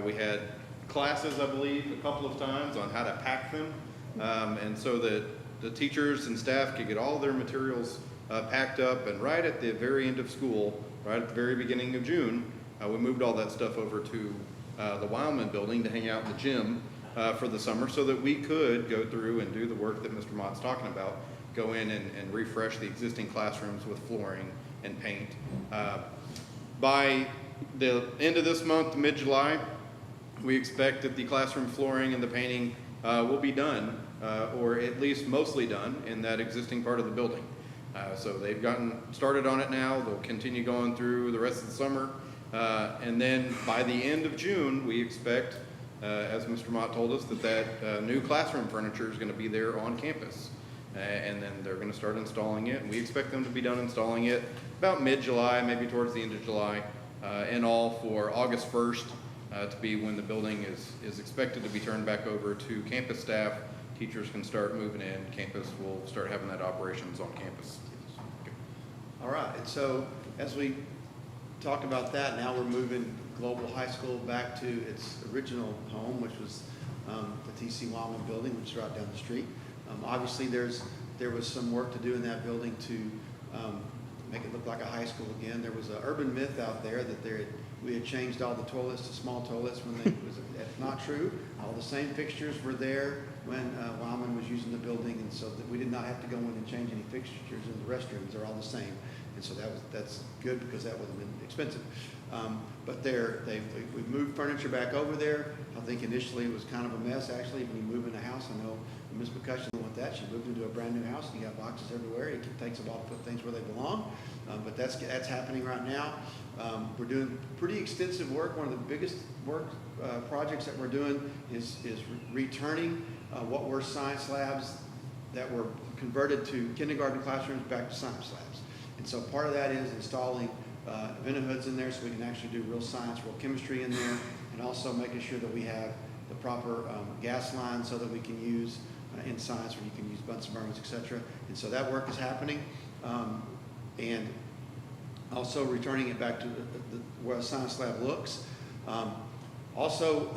We had classes, I believe, a couple of times on how to pack them. And so that the teachers and staff could get all their materials packed up. And right at the very end of school, right at the very beginning of June, we moved all that stuff over to the Wildman building to hang out in the gym for the summer so that we could go through and do the work that Mr. Mott's talking about, go in and refresh the existing classrooms with flooring and paint. By the end of this month, mid-July, we expect that the classroom flooring and the painting will be done, or at least mostly done, in that existing part of the building. So they've gotten started on it now. They'll continue going through the rest of the summer. And then by the end of June, we expect, as Mr. Mott told us, that new classroom furniture is going to be there on campus. And then they're going to start installing it. And we expect them to be done installing it about mid-July, maybe towards the end of July, in all for August 1st to be when the building is expected to be turned back over to campus staff. Teachers can start moving in. Campus will start having that operations on campus. All right, and so as we talk about that, now we're moving Global High School back to its original home, which was the TC Wildman building, which is right down the street. Obviously, there was some work to do in that building to make it look like a high school again. There was an urban myth out there that we had changed all the toilets to small toilets when that's not true. All the same fixtures were there when Wildman was using the building, and so that we did not have to go in and change any fixtures in the restrooms. They're all the same, and so that's good because that would have been expensive. But we moved furniture back over there. I think initially it was kind of a mess. Actually, when you move in a house, I know Ms. McCutcheon didn't want that. She moved into a brand new house and you got boxes everywhere. It takes a while to put things where they belong, but that's happening right now. We're doing pretty extensive work. One of the biggest projects that we're doing is returning what were science labs that were converted to kindergarten classrooms back to science labs. And so part of that is installing hoods in there so we can actually do real science, real chemistry in there, and also making sure that we have the proper gas lines so that we can use in science where you can use Bunsen burners, et cetera. And so that work is happening. And also returning it back to where a science lab looks. Also,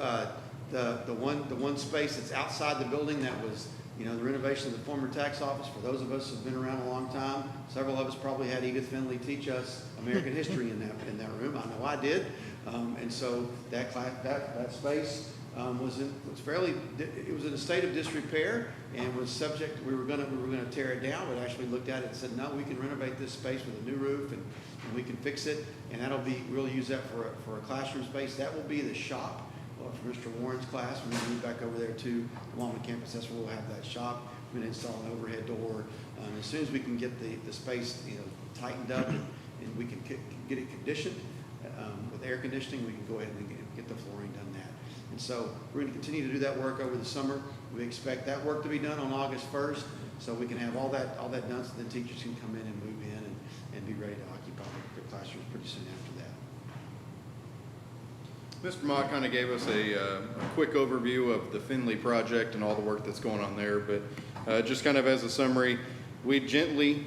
the one space that's outside the building that was, the renovation of the former tax office. For those of us who've been around a long time, several of us probably had Edith Finley teach us American history in that room. I know I did. And so that space was in a state of disrepair and was subject. We were going to tear it down, but actually looked at it and said, no, we can renovate this space with a new roof and we can fix it, and we'll use that for a classroom space. That will be the shop for Mr. Warren's class when we move back over there to the Wildman campus. That's where we'll have that shop. We're going to install an overhead door. As soon as we can get the space tightened up and we can get it conditioned with air conditioning, we can go ahead and get the flooring done that. And so we're going to continue to do that work over the summer. We expect that work to be done on August 1st, so we can have all that done, so then teachers can come in and move in and be ready to occupy their classrooms pretty soon after that. Mr. Mott kind of gave us a quick overview of the Finley project and all the work that's going on there, but just kind of as a summary, we gently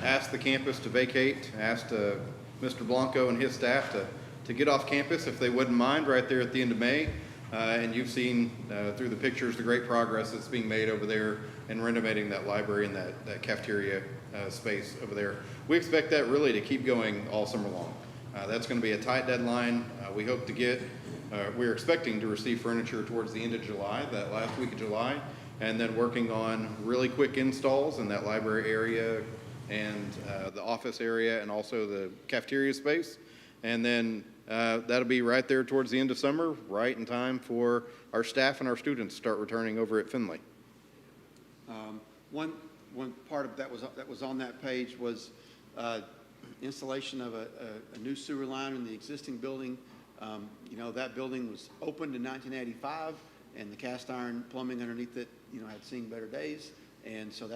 asked the campus to vacate, asked Mr. Blanco and his staff to get off campus if they wouldn't mind right there at the end of May. And you've seen through the pictures the great progress that's being made over there in renovating that library and that cafeteria space over there. We expect that really to keep going all summer long. That's going to be a tight deadline. We hope to get, we're expecting to receive furniture towards the end of July, that last week of July, and then working on really quick installs in that library area and the office area and also the cafeteria space. And then that'll be right there towards the end of summer, right in time for our staff and our students to start returning over at Finley. One part of that was on that page was installation of a new sewer line in the existing building. You know, that building was opened in 1985, and the cast iron plumbing underneath it, you know, had seen better days. And so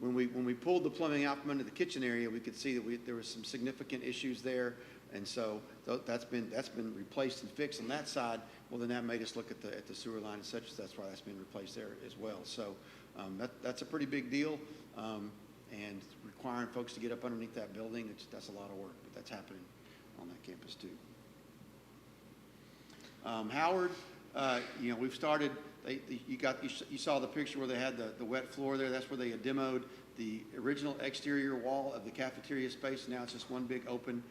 when we pulled the plumbing out from under the kitchen area, we could see that there was some significant issues there. And so that's been replaced and fixed on that side. Well, then that made us look at the sewer line and such. That's why that's been replaced there as well. So that's a pretty big deal, and requiring folks to get up underneath that building. That's a lot of work, but that's happening on that campus too. Howard, you know, we've started. You saw the picture where they had the wet floor there. That's where they had demoed the original exterior wall of the cafeteria space. Now it's just one big open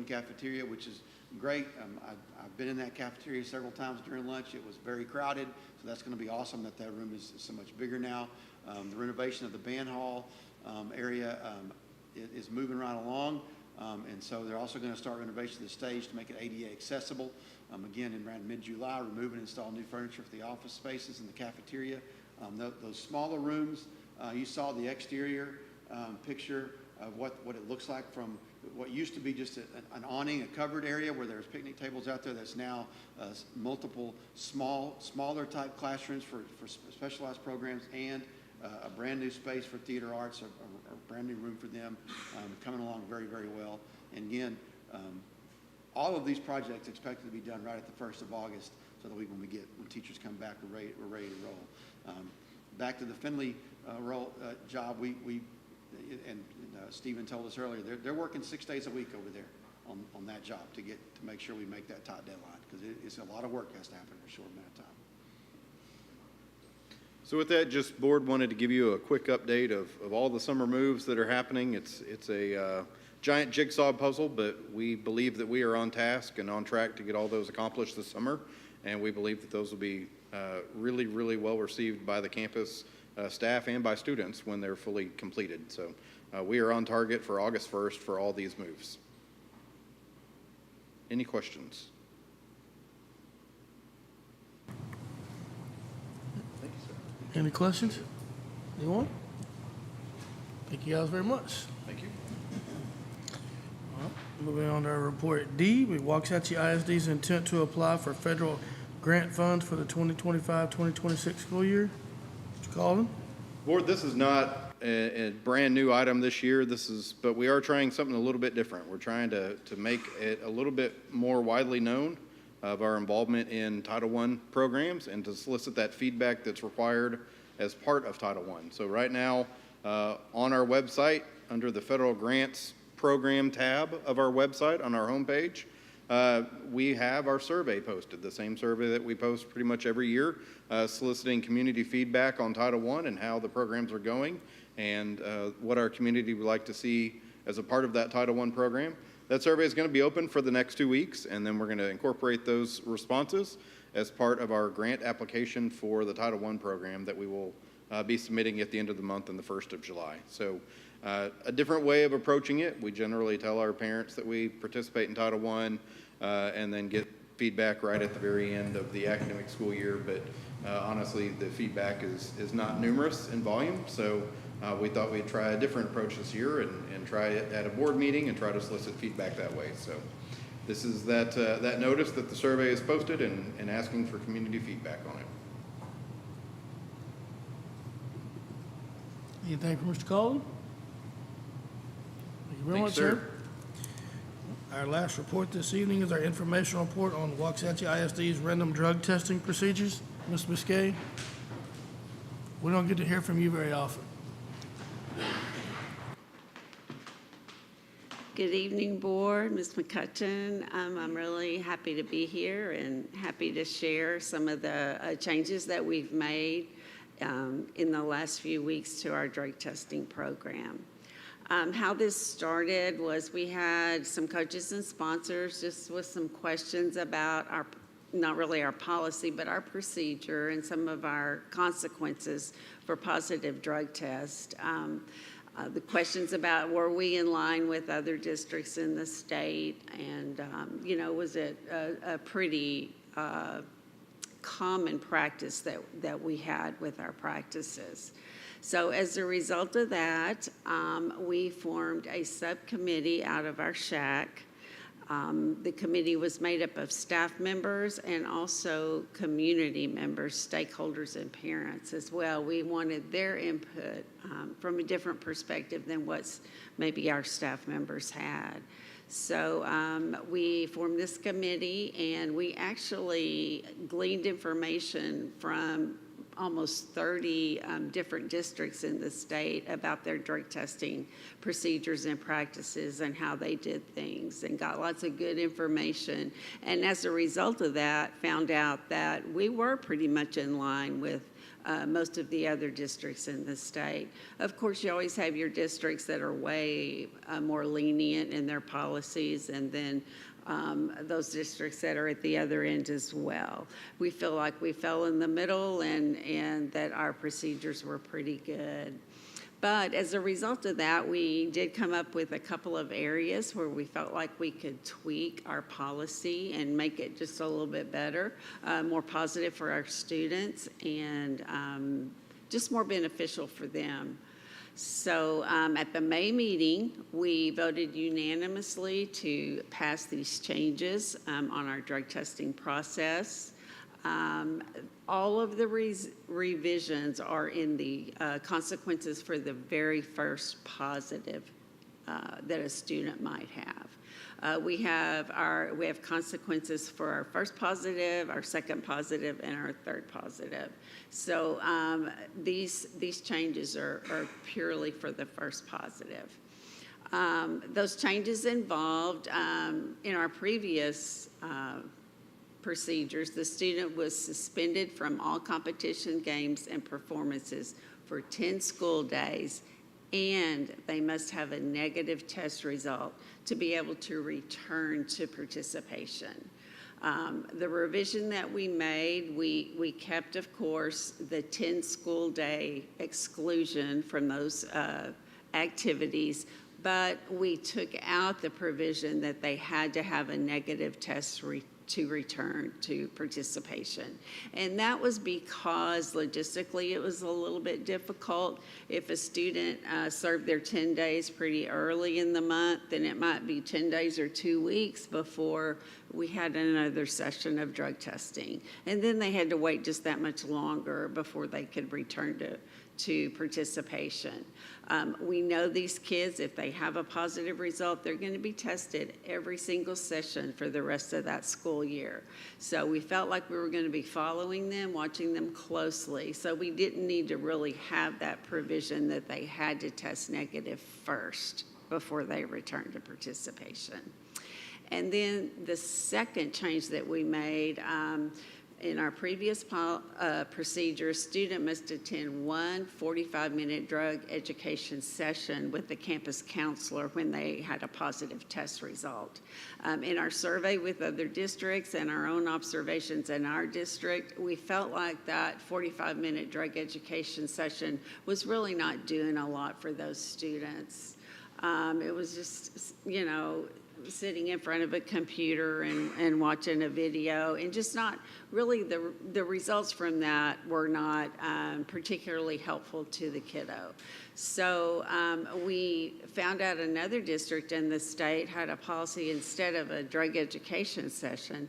cafeteria, which is great. I've been in that cafeteria several times during lunch. It was very crowded, so that's going to be awesome that room is so much bigger now. The renovation of the band hall area is moving right along, and so they're also going to start renovation of the stage to make it ADA accessible. Again, in around mid-July, remove and install new furniture for the office spaces in the cafeteria. Those smaller rooms, you saw the exterior picture of what it looks like from what used to be just an awning, a covered area where there's picnic tables out there. That's now multiple smaller type classrooms for specialized programs, and a brand new space for theater arts, a brand new room for them, coming along very, very well. And again, all of these projects expected to be done right at the 1st of August, so that when teachers come back, we're ready to roll. Back to the Finley job, and Stephen told us earlier, they're working 6 days a week over there on that job to make sure we make that tight deadline, because it's a lot of work has to happen in a short amount of time. So with that, just board wanted to give you a quick update of all the summer moves that are happening. It's a giant jigsaw puzzle, but we believe that we are on task and on track to get all those accomplished this summer, and we believe that those will be really, really well received by the campus staff and by students when they're fully completed. So we are on target for August 1st for all these moves. Any questions? Thank you, sir. Any questions? Anyone? Thank you guys very much. Thank you. All right, moving on to our report D, Waxahachie ISD's intent to apply for federal grant funds for the 2025-2026 school year. Mr. Colvin? Board, this is not a brand new item this year. But we are trying something a little bit different. We're trying to make it a little bit more widely known of our involvement in Title I programs and to solicit that feedback that's required as part of Title I. So right now, on our website, under the Federal Grants Program tab of our website on our homepage, we have our survey posted, the same survey that we post pretty much every year, soliciting community feedback on Title I and how the programs are going and what our community would like to see as a part of that Title I program. That survey is going to be open for the next 2 weeks, and then we're going to incorporate those responses as part of our grant application for the Title I program that we will be submitting at the end of the month and the 1st of July. So a different way of approaching it. We generally tell our parents that we participate in Title I and then get feedback right at the very end of the academic school year. But honestly, the feedback is not numerous in volume. So we thought we'd try a different approach this year and try it at a board meeting and try to solicit feedback that way. So this is that notice that the survey is posted and asking for community feedback on it. Anything from Mr. Colvin? Thank you very much, Thanks, sir. Our last report this evening is our informational report on Waxahachie ISD's random drug testing procedures. Ms. Biscay, we don't get to hear from you very often. Good evening, Board, Ms. McCutcheon. I'm really happy to be here and happy to share some of the changes that we've made in the last few weeks to our drug testing program. How this started was we had some coaches and sponsors just with some questions about our, not really our policy, but our procedure and some of our consequences for positive drug test. The questions about were we in line with other districts in the state, and you know, was it a pretty common practice that we had with our practices. So as a result of that, we formed a subcommittee out of our shack. The committee was made up of staff members and also community members, stakeholders, and parents as well. We wanted their input from a different perspective than what's maybe our staff members had. So we formed this committee, and we actually gleaned information from almost 30 different districts in the state about their drug testing procedures and practices and how they did things, and got lots of good information. And as a result of that, found out that we were pretty much in line with most of the other districts in the state. Of course, you always have your districts that are way more lenient in their policies, and then those districts that are at the other end as well. We feel like we fell in the middle, and that our procedures were pretty good. But as a result of that, we did come up with a couple of areas where we felt like we could tweak our policy and make it just a little bit better, more positive for our students, and just more beneficial for them. So at the May meeting, we voted unanimously to pass these changes on our drug testing process. All of the revisions are in the consequences for the very first positive that a student might have. We have consequences for our first positive, our second positive, and our third positive. So these changes are purely for the first positive. Those changes involved in our previous procedures, the student was suspended from all competition, games, and performances for 10 school days, and they must have a negative test result to be able to return to participation. The revision that we made, we kept, of course, the 10 school day exclusion from those activities, but we took out the provision that they had to have a negative test to return to participation. And that was because logistically it was a little bit difficult. If a student served their 10 days pretty early in the month, then it might be 10 days or 2 weeks before we had another session of drug testing. And then they had to wait just that much longer before they could return to participation. We know these kids, if they have a positive result, they're going to be tested every single session for the rest of that school year. So we felt like we were going to be following them, watching them closely. So we didn't need to really have that provision that they had to test negative first before they returned to participation. And then the second change that we made, in our previous procedure, a student must attend one 45-minute drug education session with the campus counselor when they had a positive test result. In our survey with other districts and our own observations in our district, we felt like that 45-minute drug education session was really not doing a lot for those students. It was just, you know, sitting in front of a computer and watching a video, and just not really, the results from that were not particularly helpful to the kiddo. So we found out another district in the state had a policy, instead of a drug education session,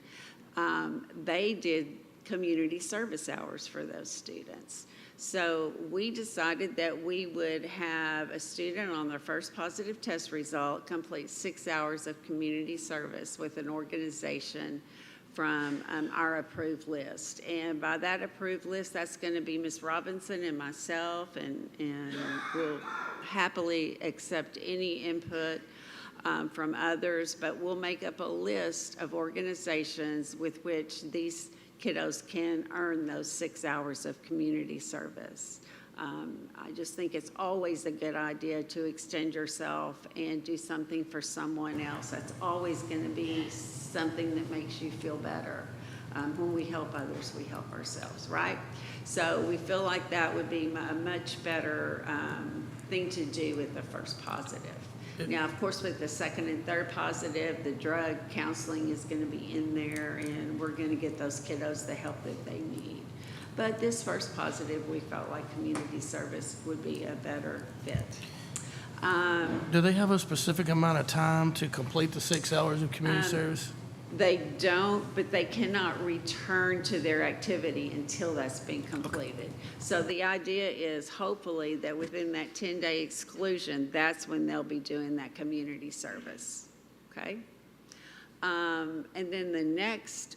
they did community service hours for those students. So we decided that we would have a student on their first positive test result complete 6 hours of community service with an organization from our approved list. And by that approved list, that's going to be Ms. Robinson and myself, and we'll happily accept any input from others, but we'll make up a list of organizations with which these kiddos can earn those 6 hours of community service. I just think it's always a good idea to extend yourself and do something for someone else. That's always going to be something that makes you feel better. When we help others, we help ourselves, right? So we feel like that would be a much better thing to do with the first positive. Now, of course, with the second and third positive, the drug counseling is going to be in there, and we're going to get those kiddos the help that they need. But this first positive, we felt like community service would be a better fit. Do they have a specific amount of time to complete the 6 hours of community service? They don't, but they cannot return to their activity until that's been completed. So the idea is hopefully that within that 10-day exclusion, that's when they'll be doing that community service, okay? And then the next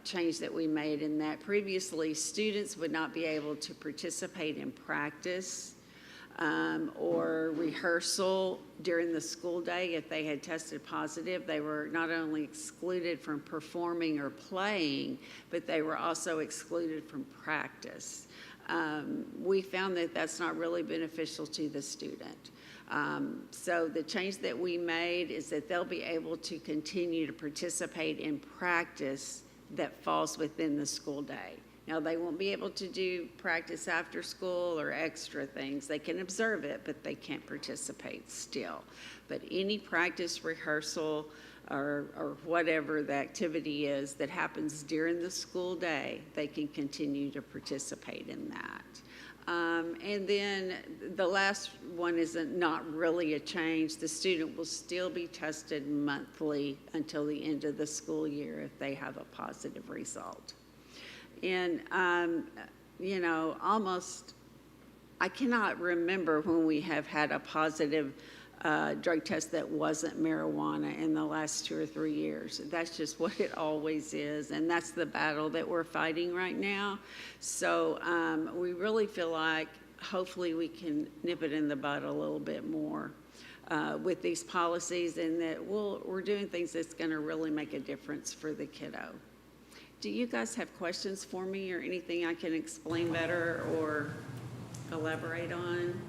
change that we made in that, previously students would not be able to participate in practice or rehearsal during the school day if they had tested positive. They were not only excluded from performing or playing, but they were also excluded from practice. We found that that's not really beneficial to the student. So the change that we made is that they'll be able to continue to participate in practice that falls within the school day. Now, they won't be able to do practice after school or extra things. They can observe it, but they can't participate still. But any practice, rehearsal, or whatever the activity is that happens during the school day, they can continue to participate in that. And then the last one is not really a change. The student will still be tested monthly until the end of the school year if they have a positive result. And, you know, I cannot remember when we have had a positive drug test that wasn't marijuana in the last 2 or 3 years. That's just what it always is, and that's the battle that we're fighting right now. So we really feel like hopefully we can nip it in the bud a little bit more with these policies, and that we're doing things that's going to really make a difference for the kiddo. Do you guys have questions for me or anything I can explain better or elaborate on?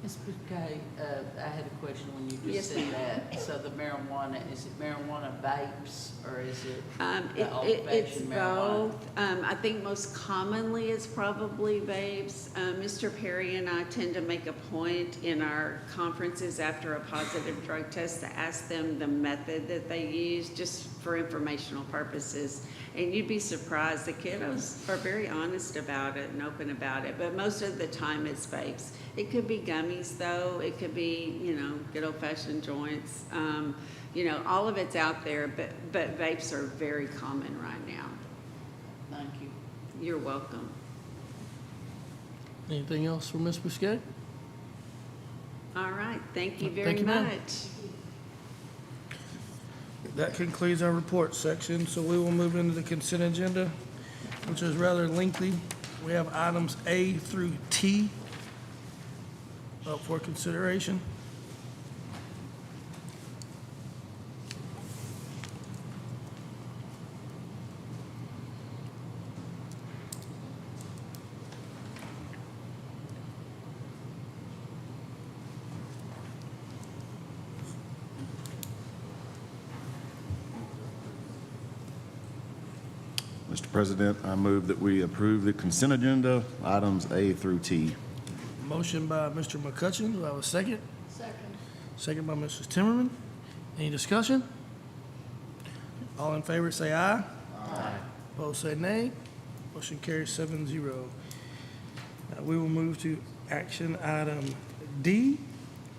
Ms. Bouquet, I had a question when you Yes, just said ma'am. that. So the marijuana, is it marijuana vapes or is it It's the old-fashioned marijuana? both. I think most commonly it's probably vapes. Mr. Perry and I tend to make a point in our conferences after a positive drug test to ask them the method that they use, just for informational purposes. And you'd be surprised, the kiddos are very honest about it and open about it, but most of the time it's vapes. It could be gummies though, it could be, you know, good old-fashioned joints. You know, all of it's out there, but vapes are very common right now. Thank you. You're welcome. Anything else for Ms. Bousquet? All right, thank you very Thank you, ma'am. much. That concludes our report section, so we will move into the consent agenda, which is rather lengthy. We have items A through T up for consideration. Mr. President, I move that we approve the consent agenda, items A through T. Motion by Mr. McCutcheon. Do I have a second? Second. Second by Mrs. Timmerman. Any discussion? All in favor say aye. Aye. Opposed say nay. Motion carries 7-0. Now we will move to action item D,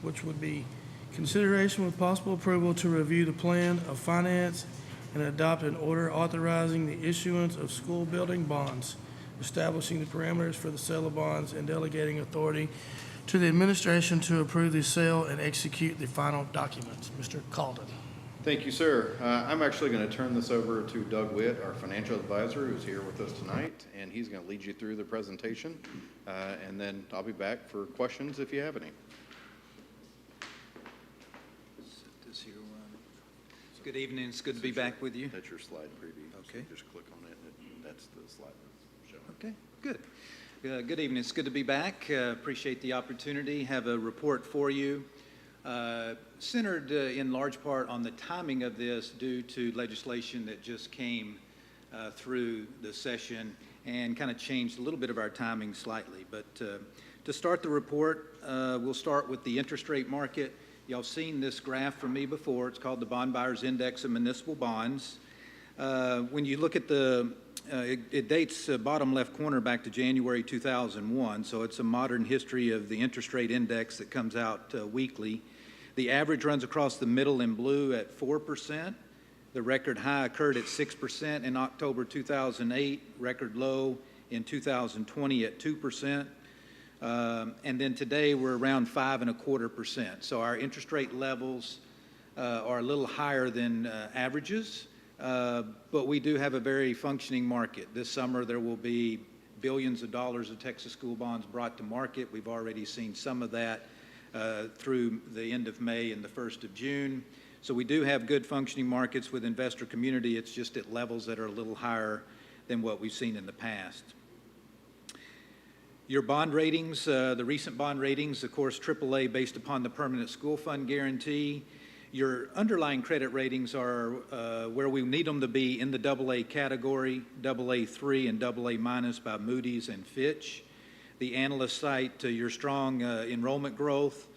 which would be consideration with possible approval to review the plan of finance and adopt an order authorizing the issuance of school building bonds, establishing the parameters for the sale of bonds, and delegating authority to the administration to approve the sale and execute the final documents. Mr. Calden. Thank you, sir. I'm actually going to turn this over to Doug Witt, our financial advisor, who's here with us tonight, and he's going to lead you through the presentation, and then I'll be back for questions if you have any. Good evening. It's good to be back with you. That's your slide preview. Okay. So just click on it, and that's the slide that's showing. Okay, good. Good evening. It's good to be back. Appreciate the opportunity. Have a report for you. Centered in large part on the timing of this due to legislation that just came through the session and kind of changed a little bit of our timing slightly. But to start the report, we'll start with the interest rate market. Y'all seen this graph from me before. It's called the Bond Buyers Index of Municipal Bonds. When you look at it dates bottom left corner back to January 2001, so it's a modern history of the interest rate index that comes out weekly. The average runs across the middle in blue at 4%. The record high occurred at 6% in October 2008, record low in 2020 at 2%. And then today we're around 5.25%. So our interest rate levels are a little higher than averages. But we do have a very functioning market. This summer there will be billions of dollars of Texas school bonds brought to market. We've already seen some of that through the end of May and the 1st of June. So we do have good functioning markets with investor community. It's just at levels that are a little higher than what we've seen in the past. Your bond ratings, the recent bond ratings, of course, AAA based upon the permanent school fund guarantee. Your underlying credit ratings are where we need them to be in the AA category, AA3 and AA minus by Moody's and Fitch. The analysts cite your strong enrollment growth,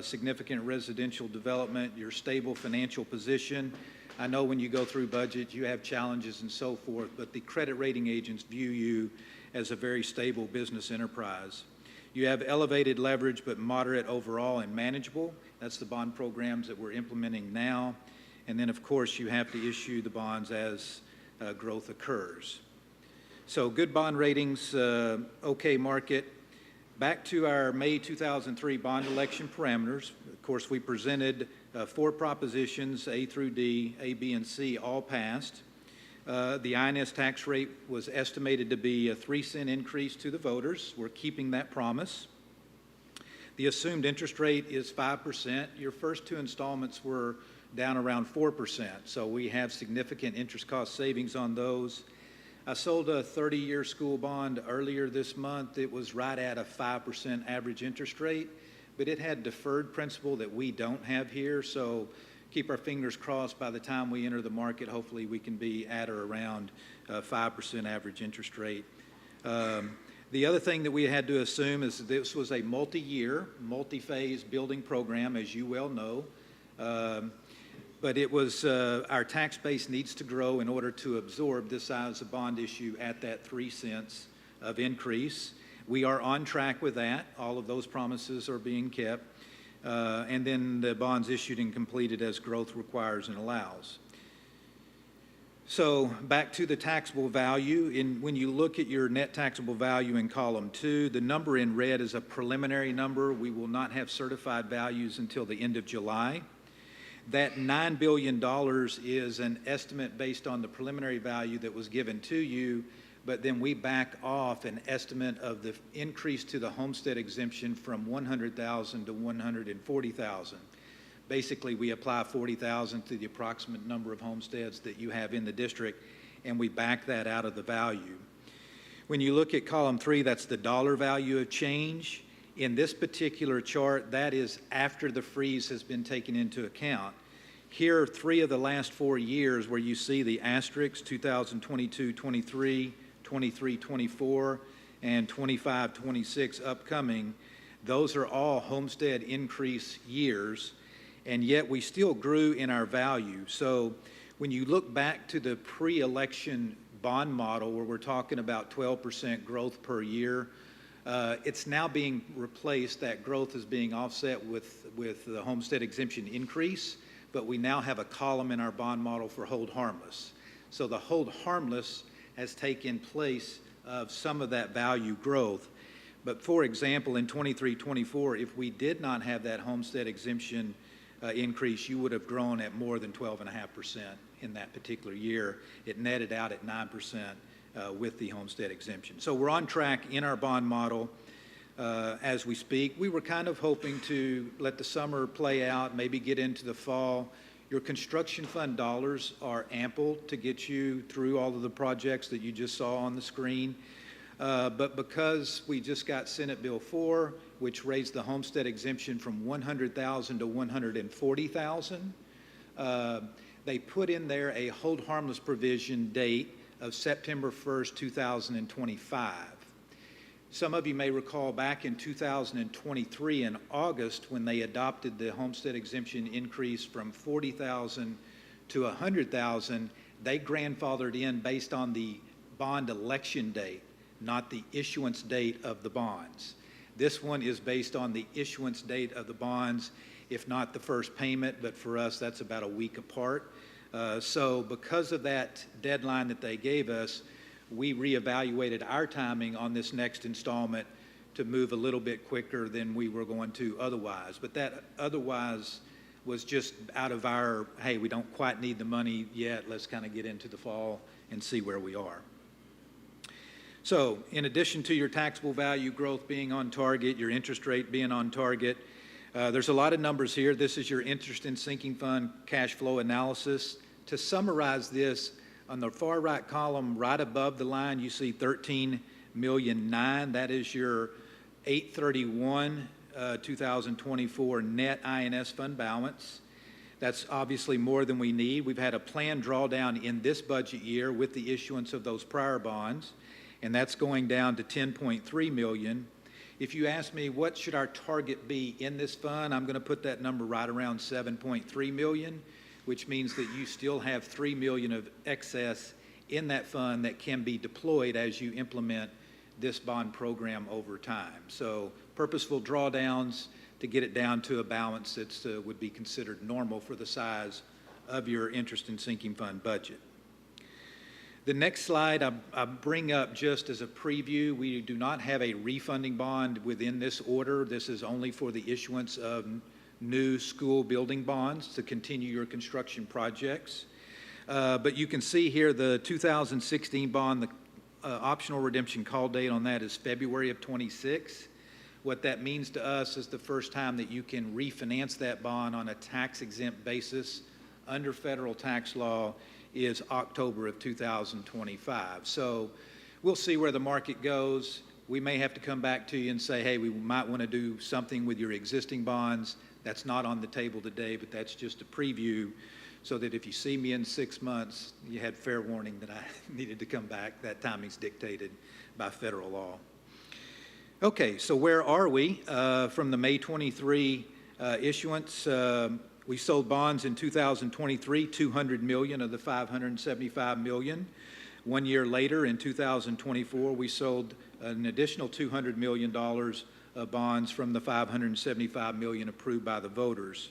significant residential development, your stable financial position. I know when you go through budget, you have challenges and so forth, but the credit rating agents view you as a very stable business enterprise. You have elevated leverage, but moderate overall and manageable. That's the bond programs that we're implementing now. And then, of course, you have to issue the bonds as growth occurs. So good bond ratings, okay market. Back to our May 2003 bond election parameters. Of course, we presented 4 propositions, A through D, A, B, and C, all passed. The INS tax rate was estimated to be a 3-cent increase to the voters. We're keeping that promise. The assumed interest rate is 5%. Your first 2 installments were down around 4%, so we have significant interest cost savings on those. I sold a 30-year school bond earlier this month. It was right at a 5% average interest rate, but it had deferred principal that we don't have here, so keep our fingers crossed. By the time we enter the market, hopefully we can be at or around 5% average interest rate. The other thing that we had to assume is that this was a multi-year, multi-phase building program, as you well know. But it was our tax base needs to grow in order to absorb this size of bond issue at that 3 cents of increase. We are on track with that. All of those promises are being kept. And then the bonds issued and completed as growth requires and allows. So back to the taxable value. When you look at your net taxable value in column 2, the number in red is a preliminary number. We will not have certified values until the end of July. That $9 billion is an estimate based on the preliminary value that was given to you, but then we back off an estimate of the increase to the homestead exemption from $100,000 to $140,000. Basically, we apply $40,000 to the approximate number of homesteads that you have in the district, and we back that out of the value. When you look at column 3, that's the dollar value of change. In this particular chart, that is after the freeze has been taken into account. Here are 3 of the last 4 years where you see the asterisks, 2022-23, 23-24, and 25-26 upcoming. Those are all homestead increase years, and yet we still grew in our value. So when you look back to the pre-election bond model where we're talking about 12% growth per year, it's now being replaced. That growth is being offset with the homestead exemption increase, but we now have a column in our bond model for hold harmless. So the hold harmless has taken place of some of that value growth. But for example, in 23-24, if we did not have that homestead exemption increase, you would have grown at more than 12.5% in that particular year. It netted out at 9% with the homestead exemption. So we're on track in our bond model as we speak. We were kind of hoping to let the summer play out, maybe get into the fall. Your construction fund dollars are ample to get you through all of the projects that you just saw on the screen. But because we just got Senate Bill 4, which raised the homestead exemption from $100,000 to $140,000, they put in there a hold harmless provision date of September 1st, 2025. Some of you may recall back in 2023 in August when they adopted the homestead exemption increase from $40,000 to $100,000, they grandfathered in based on the bond election date, not the issuance date of the bonds. This one is based on the issuance date of the bonds, if not the first payment, but for us that's about a week apart. So because of that deadline that they gave us, we reevaluated our timing on this next installment to move a little bit quicker than we were going to otherwise. But that otherwise was just out of our, hey, we don't quite need the money yet, let's kind of get into the fall and see where we are. So in addition to your taxable value growth being on target, your interest rate being on target, there's a lot of numbers here. This is your interest in sinking fund cash flow analysis. To summarize this, on the far right column, right above the line, you see $13,000,009. That is your 8/31/2024 net INS fund balance. That's obviously more than we need. We've had a planned drawdown in this budget year with the issuance of those prior bonds, and that's going down to $10.3 million. If you ask me what should our target be in this fund, I'm going to put that number right around $7.3 million, which means that you still have $3 million of excess in that fund that can be deployed as you implement this bond program over time. So purposeful drawdowns to get it down to a balance that would be considered normal for the size of your interest in sinking fund budget. The next slide I bring up just as a preview. We do not have a refunding bond within this order. This is only for the issuance of new school building bonds to continue your construction projects. But you can see here the 2016 bond, the optional redemption call date on that is February of 26. What that means to us is the first time that you can refinance that bond on a tax-exempt basis under federal tax law is October of 2025. So we'll see where the market goes. We may have to come back to you and say, hey, we might want to do something with your existing bonds. That's not on the table today, but that's just a preview so that if you see me in 6 months, you had fair warning that I needed to come back. That timing's dictated by federal law. Okay, so where are we? From the May 23 issuance, we sold bonds in 2023, $200 million of the $575 million. 1 year later, in 2024, we sold an additional $200 million of bonds from the $575 million approved by the voters.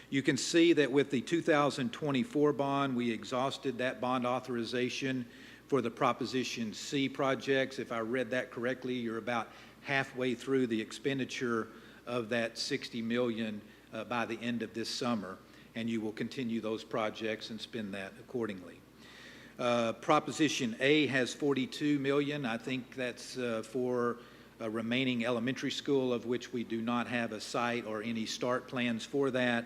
You can see that with the 2024 bond, we exhausted that bond authorization for the Proposition C projects. If I read that correctly, you're about halfway through the expenditure of that $60 million by the end of this summer, and you will continue those projects and spend that accordingly. Proposition A has $42 million. I think that's for a remaining elementary school, of which we do not have a site or any start plans for that.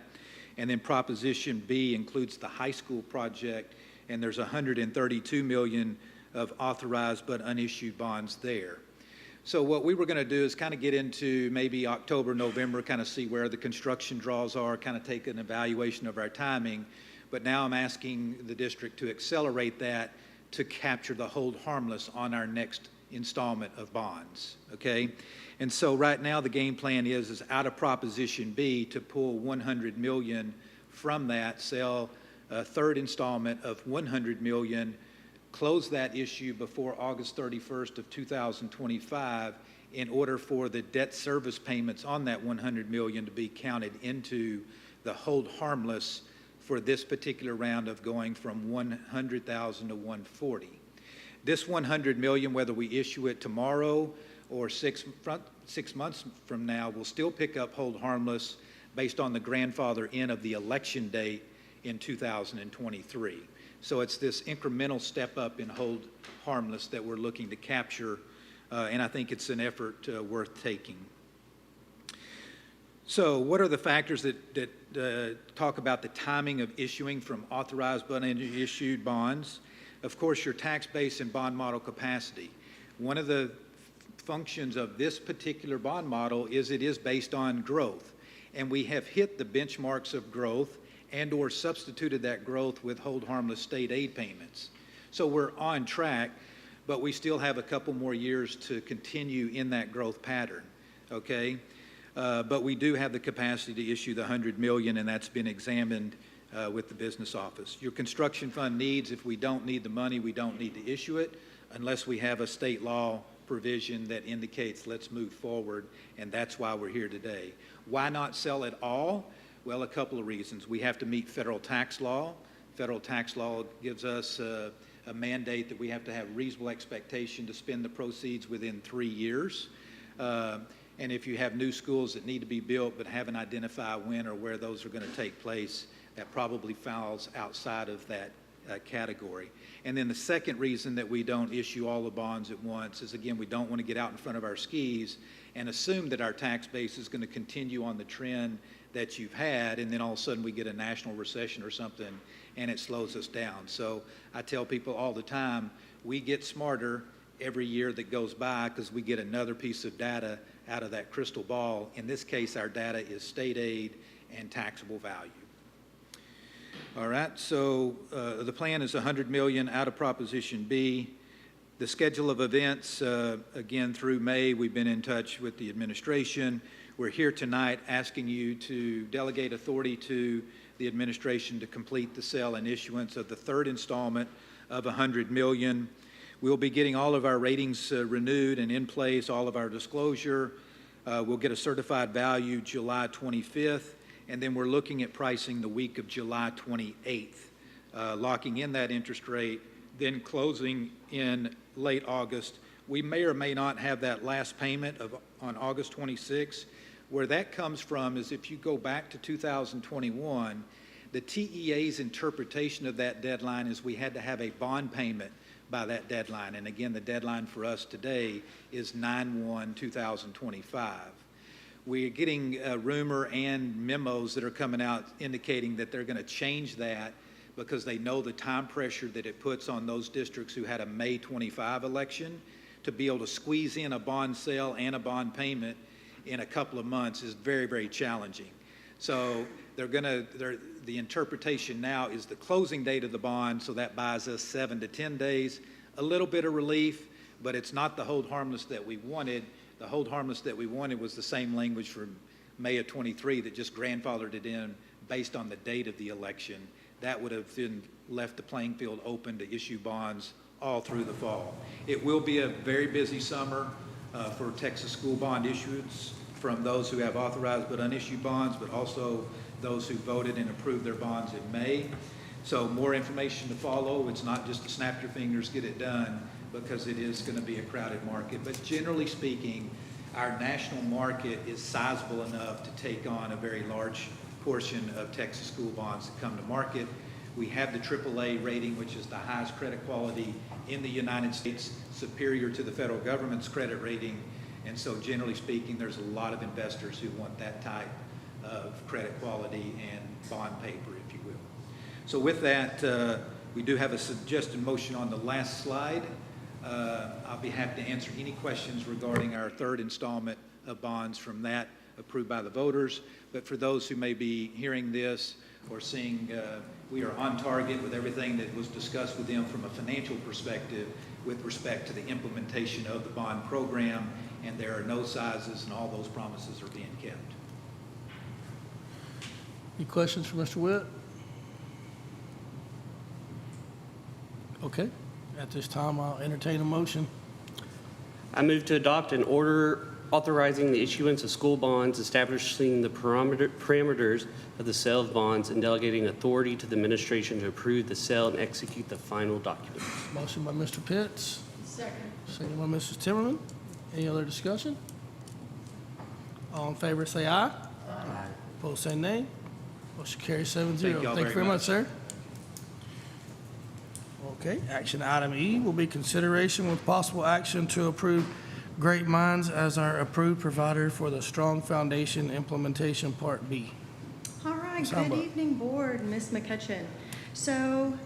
And then Proposition B includes the high school project, and there's $132 million of authorized but unissued bonds there. So what we were going to do is kind of get into maybe October, November, kind of see where the construction draws are, kind of take an evaluation of our timing. But now I'm asking the district to accelerate that to capture the hold harmless on our next installment of bonds, okay? And so right now the game plan is out of Proposition B to pull $100 million from that, sell a third installment of $100 million, close that issue before August 31st of 2025 in order for the debt service payments on that $100 million to be counted into the hold harmless for this particular round of going from $100,000 to $140,000. This $100 million, whether we issue it tomorrow or 6 months from now, will still pick up hold harmless based on the grandfather in of the election date in 2023. So it's this incremental step up in hold harmless that we're looking to capture, and I think it's an effort worth taking. So what are the factors that talk about the timing of issuing from authorized but unissued bonds? Of course, your tax base and bond model capacity. One of the functions of this particular bond model is it is based on growth. And we have hit the benchmarks of growth and/or substituted that growth with hold harmless state aid payments. So we're on track, but we still have a couple more years to continue in that growth pattern, okay? But we do have the capacity to issue the $100 million, and that's been examined with the business office. Your construction fund needs, if we don't need the money, we don't need to issue it unless we have a state law provision that indicates let's move forward, and that's why we're here today. Why not sell it all? Well, a couple of reasons. We have to meet federal tax law. Federal tax law gives us a mandate that we have to have reasonable expectation to spend the proceeds within 3 years. And if you have new schools that need to be built but haven't identified when or where those are going to take place, that probably falls outside of that category. And then the second reason that we don't issue all the bonds at once is, again, we don't want to get out in front of our skis and assume that our tax base is going to continue on the trend that you've had, and then all of a sudden we get a national recession or something and it slows us down. So I tell people all the time, we get smarter every year that goes by because we get another piece of data out of that crystal ball. In this case, our data is state aid and taxable value. All right, so the plan is $100 million out of Proposition B. The schedule of events, again, through May, we've been in touch with the administration. We're here tonight asking you to delegate authority to the administration to complete the sale and issuance of the third installment of $100 million. We'll be getting all of our ratings renewed and in place, all of our disclosure. We'll get a certified value July 25th, and then we're looking at pricing the week of July 28th, locking in that interest rate, then closing in late August. We may or may not have that last payment on August 26th. Where that comes from is if you go back to 2021, the TEA's interpretation of that deadline is we had to have a bond payment by that deadline. And again, the deadline for us today is 9/1/2025. We're getting rumor and memos that are coming out indicating that they're going to change that because they know the time pressure that it puts on those districts who had a May 25 election to be able to squeeze in a bond sale and a bond payment in a couple of months is very, very challenging. So the interpretation now is the closing date of the bond, so that buys us 7 to 10 days, a little bit of relief, but it's not the hold harmless that we wanted. The hold harmless that we wanted was the same language from May of 23 that just grandfathered it in based on the date of the election. That would have then left the playing field open to issue bonds all through the fall. It will be a very busy summer for Texas school bond issuance from those who have authorized but unissued bonds, but also those who voted and approved their bonds in May. So more information to follow. It's not just to snap your fingers, get it done, because it is going to be a crowded market. But generally speaking, our national market is sizable enough to take on a very large portion of Texas school bonds that come to market. We have the AAA rating, which is the highest credit quality in the United States, superior to the federal government's credit rating. And so generally speaking, there's a lot of investors who want that type of credit quality and bond paper, if you will. So with that, we do have a suggested motion on the last slide. I'll be happy to answer any questions regarding our third installment of bonds from that approved by the voters. But for those who may be hearing this or seeing, we are on target with everything that was discussed with them from a financial perspective with respect to the implementation of the bond program, and there are no sizes and all those promises are being kept. Any questions for Mr. Witt? Okay, at this time, I'll entertain a motion. I move to adopt an order authorizing the issuance of school bonds, establishing the parameters of the sale of bonds, and delegating authority to the administration to approve the sale and execute the final documents. Motion by Mr. Pitts, Second. second by Mrs. Timmerman. Any other discussion? All in favor, say aye. Aye. Opposed, say nay. Motion carries 7-0. Thank y'all Thank you very much, sir. Okay, action item E will be consideration with possible action to approve Great Minds as our approved provider for the Strong Foundation Implementation Part B. All right, Ms. good Humber. evening, Board, Ms. McCutcheon. So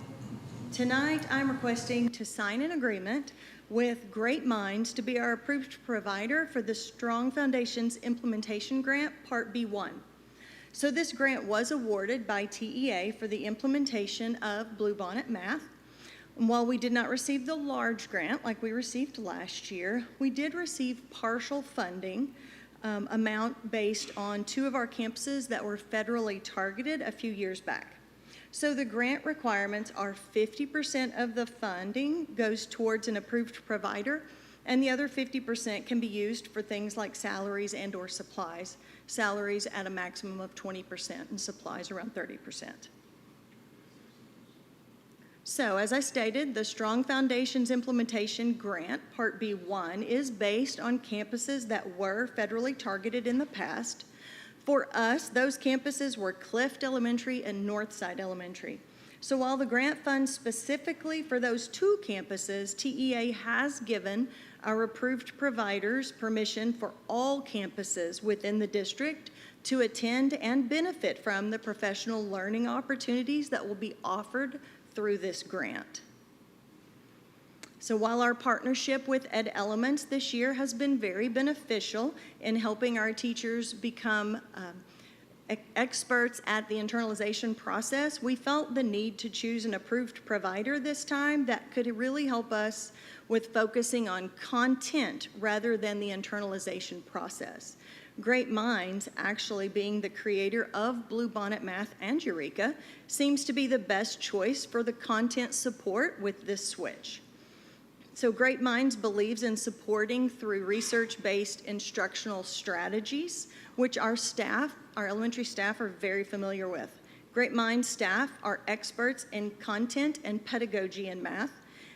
tonight, I'm requesting to sign an agreement with Great Minds to be our approved provider for the Strong Foundation's Implementation Grant, Part B1. So this grant was awarded by TEA for the implementation of Bluebonnet Math. And while we did not receive the large grant like we received last year, we did receive partial funding amount based on 2 of our campuses that were federally targeted a few years back. So the grant requirements are 50% of the funding goes towards an approved provider, and the other 50% can be used for things like salaries and or supplies. Salaries at a maximum of 20% and supplies around 30%. So, as I stated, the Strong Foundations Implementation Grant, Part B1, is based on campuses that were federally targeted in the past. For us, those campuses were Clift Elementary and Northside Elementary. So while the grant funds specifically for those 2 campuses, TEA has given our approved providers permission for all campuses within the district to attend and benefit from the professional learning opportunities that will be offered through this grant. So while our partnership with Ed Elements this year has been very beneficial in helping our teachers become experts at the internalization process, we felt the need to choose an approved provider this time that could really help us with focusing on content rather than the internalization process. Great Minds, actually being the creator of Bluebonnet Math and Eureka, seems to be the best choice for the content support with this switch. So Great Minds believes in supporting through research-based instructional strategies, which our staff, our elementary staff, are very familiar with. Great Minds staff are experts in content and pedagogy in math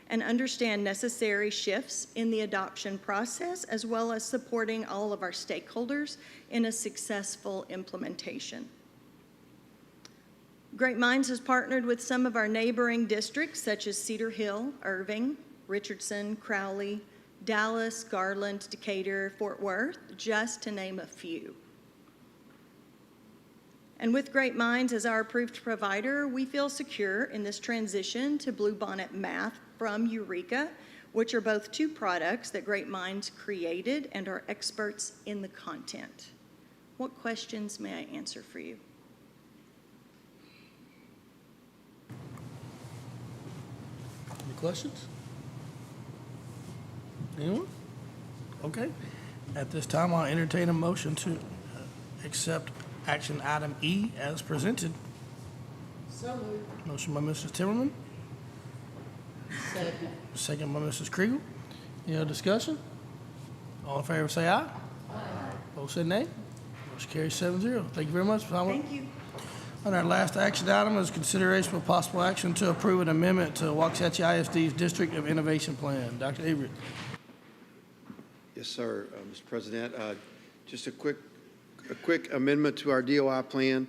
and understand necessary shifts in the adoption process, as well as supporting all of our stakeholders in a successful implementation. Great Minds has partnered with some of our neighboring districts, such as Cedar Hill, Irving, Richardson, Crowley, Dallas, Garland, Decatur, Fort Worth, just to name a few. And with Great Minds as our approved provider, we feel secure in this transition to Bluebonnet Math from Eureka, which are both 2 products that Great Minds created and are experts in the content. What questions may I answer for you? Any questions? Anyone? Okay. At this time, I'll entertain a motion to accept action item E as presented. So moved. Motion by Mrs. Timmerman, Second. second by Mrs. Kriegel. Any other discussion? All in favor say aye. Aye. Both say nay. Motion carries 7-0. Thank you very much. Thank you. And our last action item is consideration of possible action to approve an amendment to Waxahachie ISD's District of Innovation Plan. Dr. Avery. Yes, sir, Mr. President. Just a quick amendment to our DOI plan.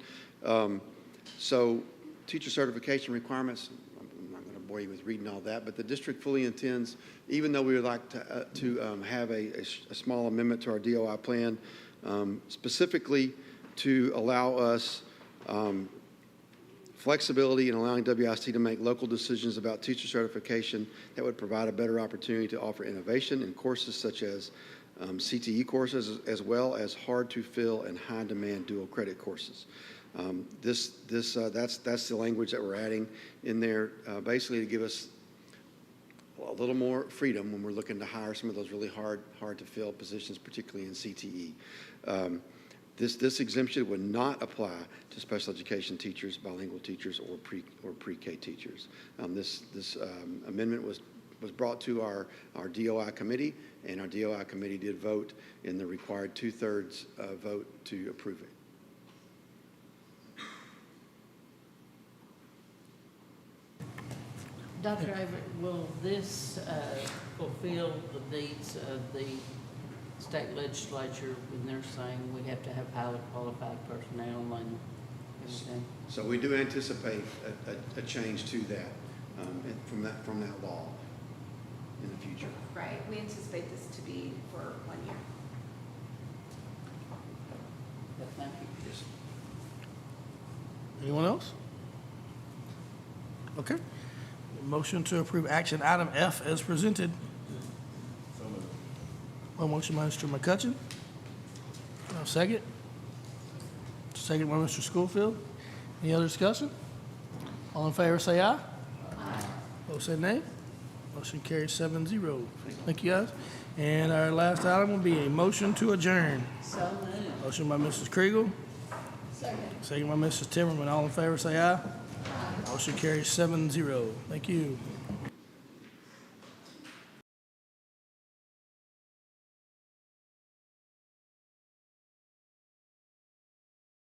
So teacher certification requirements, I'm not going to bore you with reading all that, but the district fully intends, even though we would like to have a small amendment to our DOI plan, specifically to allow us flexibility in allowing WISD to make local decisions about teacher certification that would provide a better opportunity to offer innovation in courses such as CTE courses, as well as hard-to-fill and high-demand dual credit courses. That's the language that we're adding in there, basically to give us a little more freedom when we're looking to hire some of those really hard-to-fill positions, particularly in CTE. This exemption would not apply to special education teachers, bilingual teachers, or pre-K teachers. This amendment was brought to our DOI committee, and our DOI committee did vote in the required 2/3 vote to approve it. Dr. Avery, will this fulfill the needs of the state legislature when they're saying we have to have highly qualified personnel and everything? So we do anticipate a change to that from that law. in the future. Right, we anticipate this to be for 1 year. Thank you. Anyone else? Okay. Motion to approve action item F as presented. One motion by Mr. McCutcheon. Second. Second by Mr. Schofield. Any other discussion? All in favor, say aye. Aye. Opposed, say nay. Motion carries 7-0. Thank you, guys. And our last item will be a motion to adjourn. So moved. Motion by Mrs. Kriegel. Second by Mrs. Timmerman. All in favor, say aye. Motion carries 7-0. Thank you.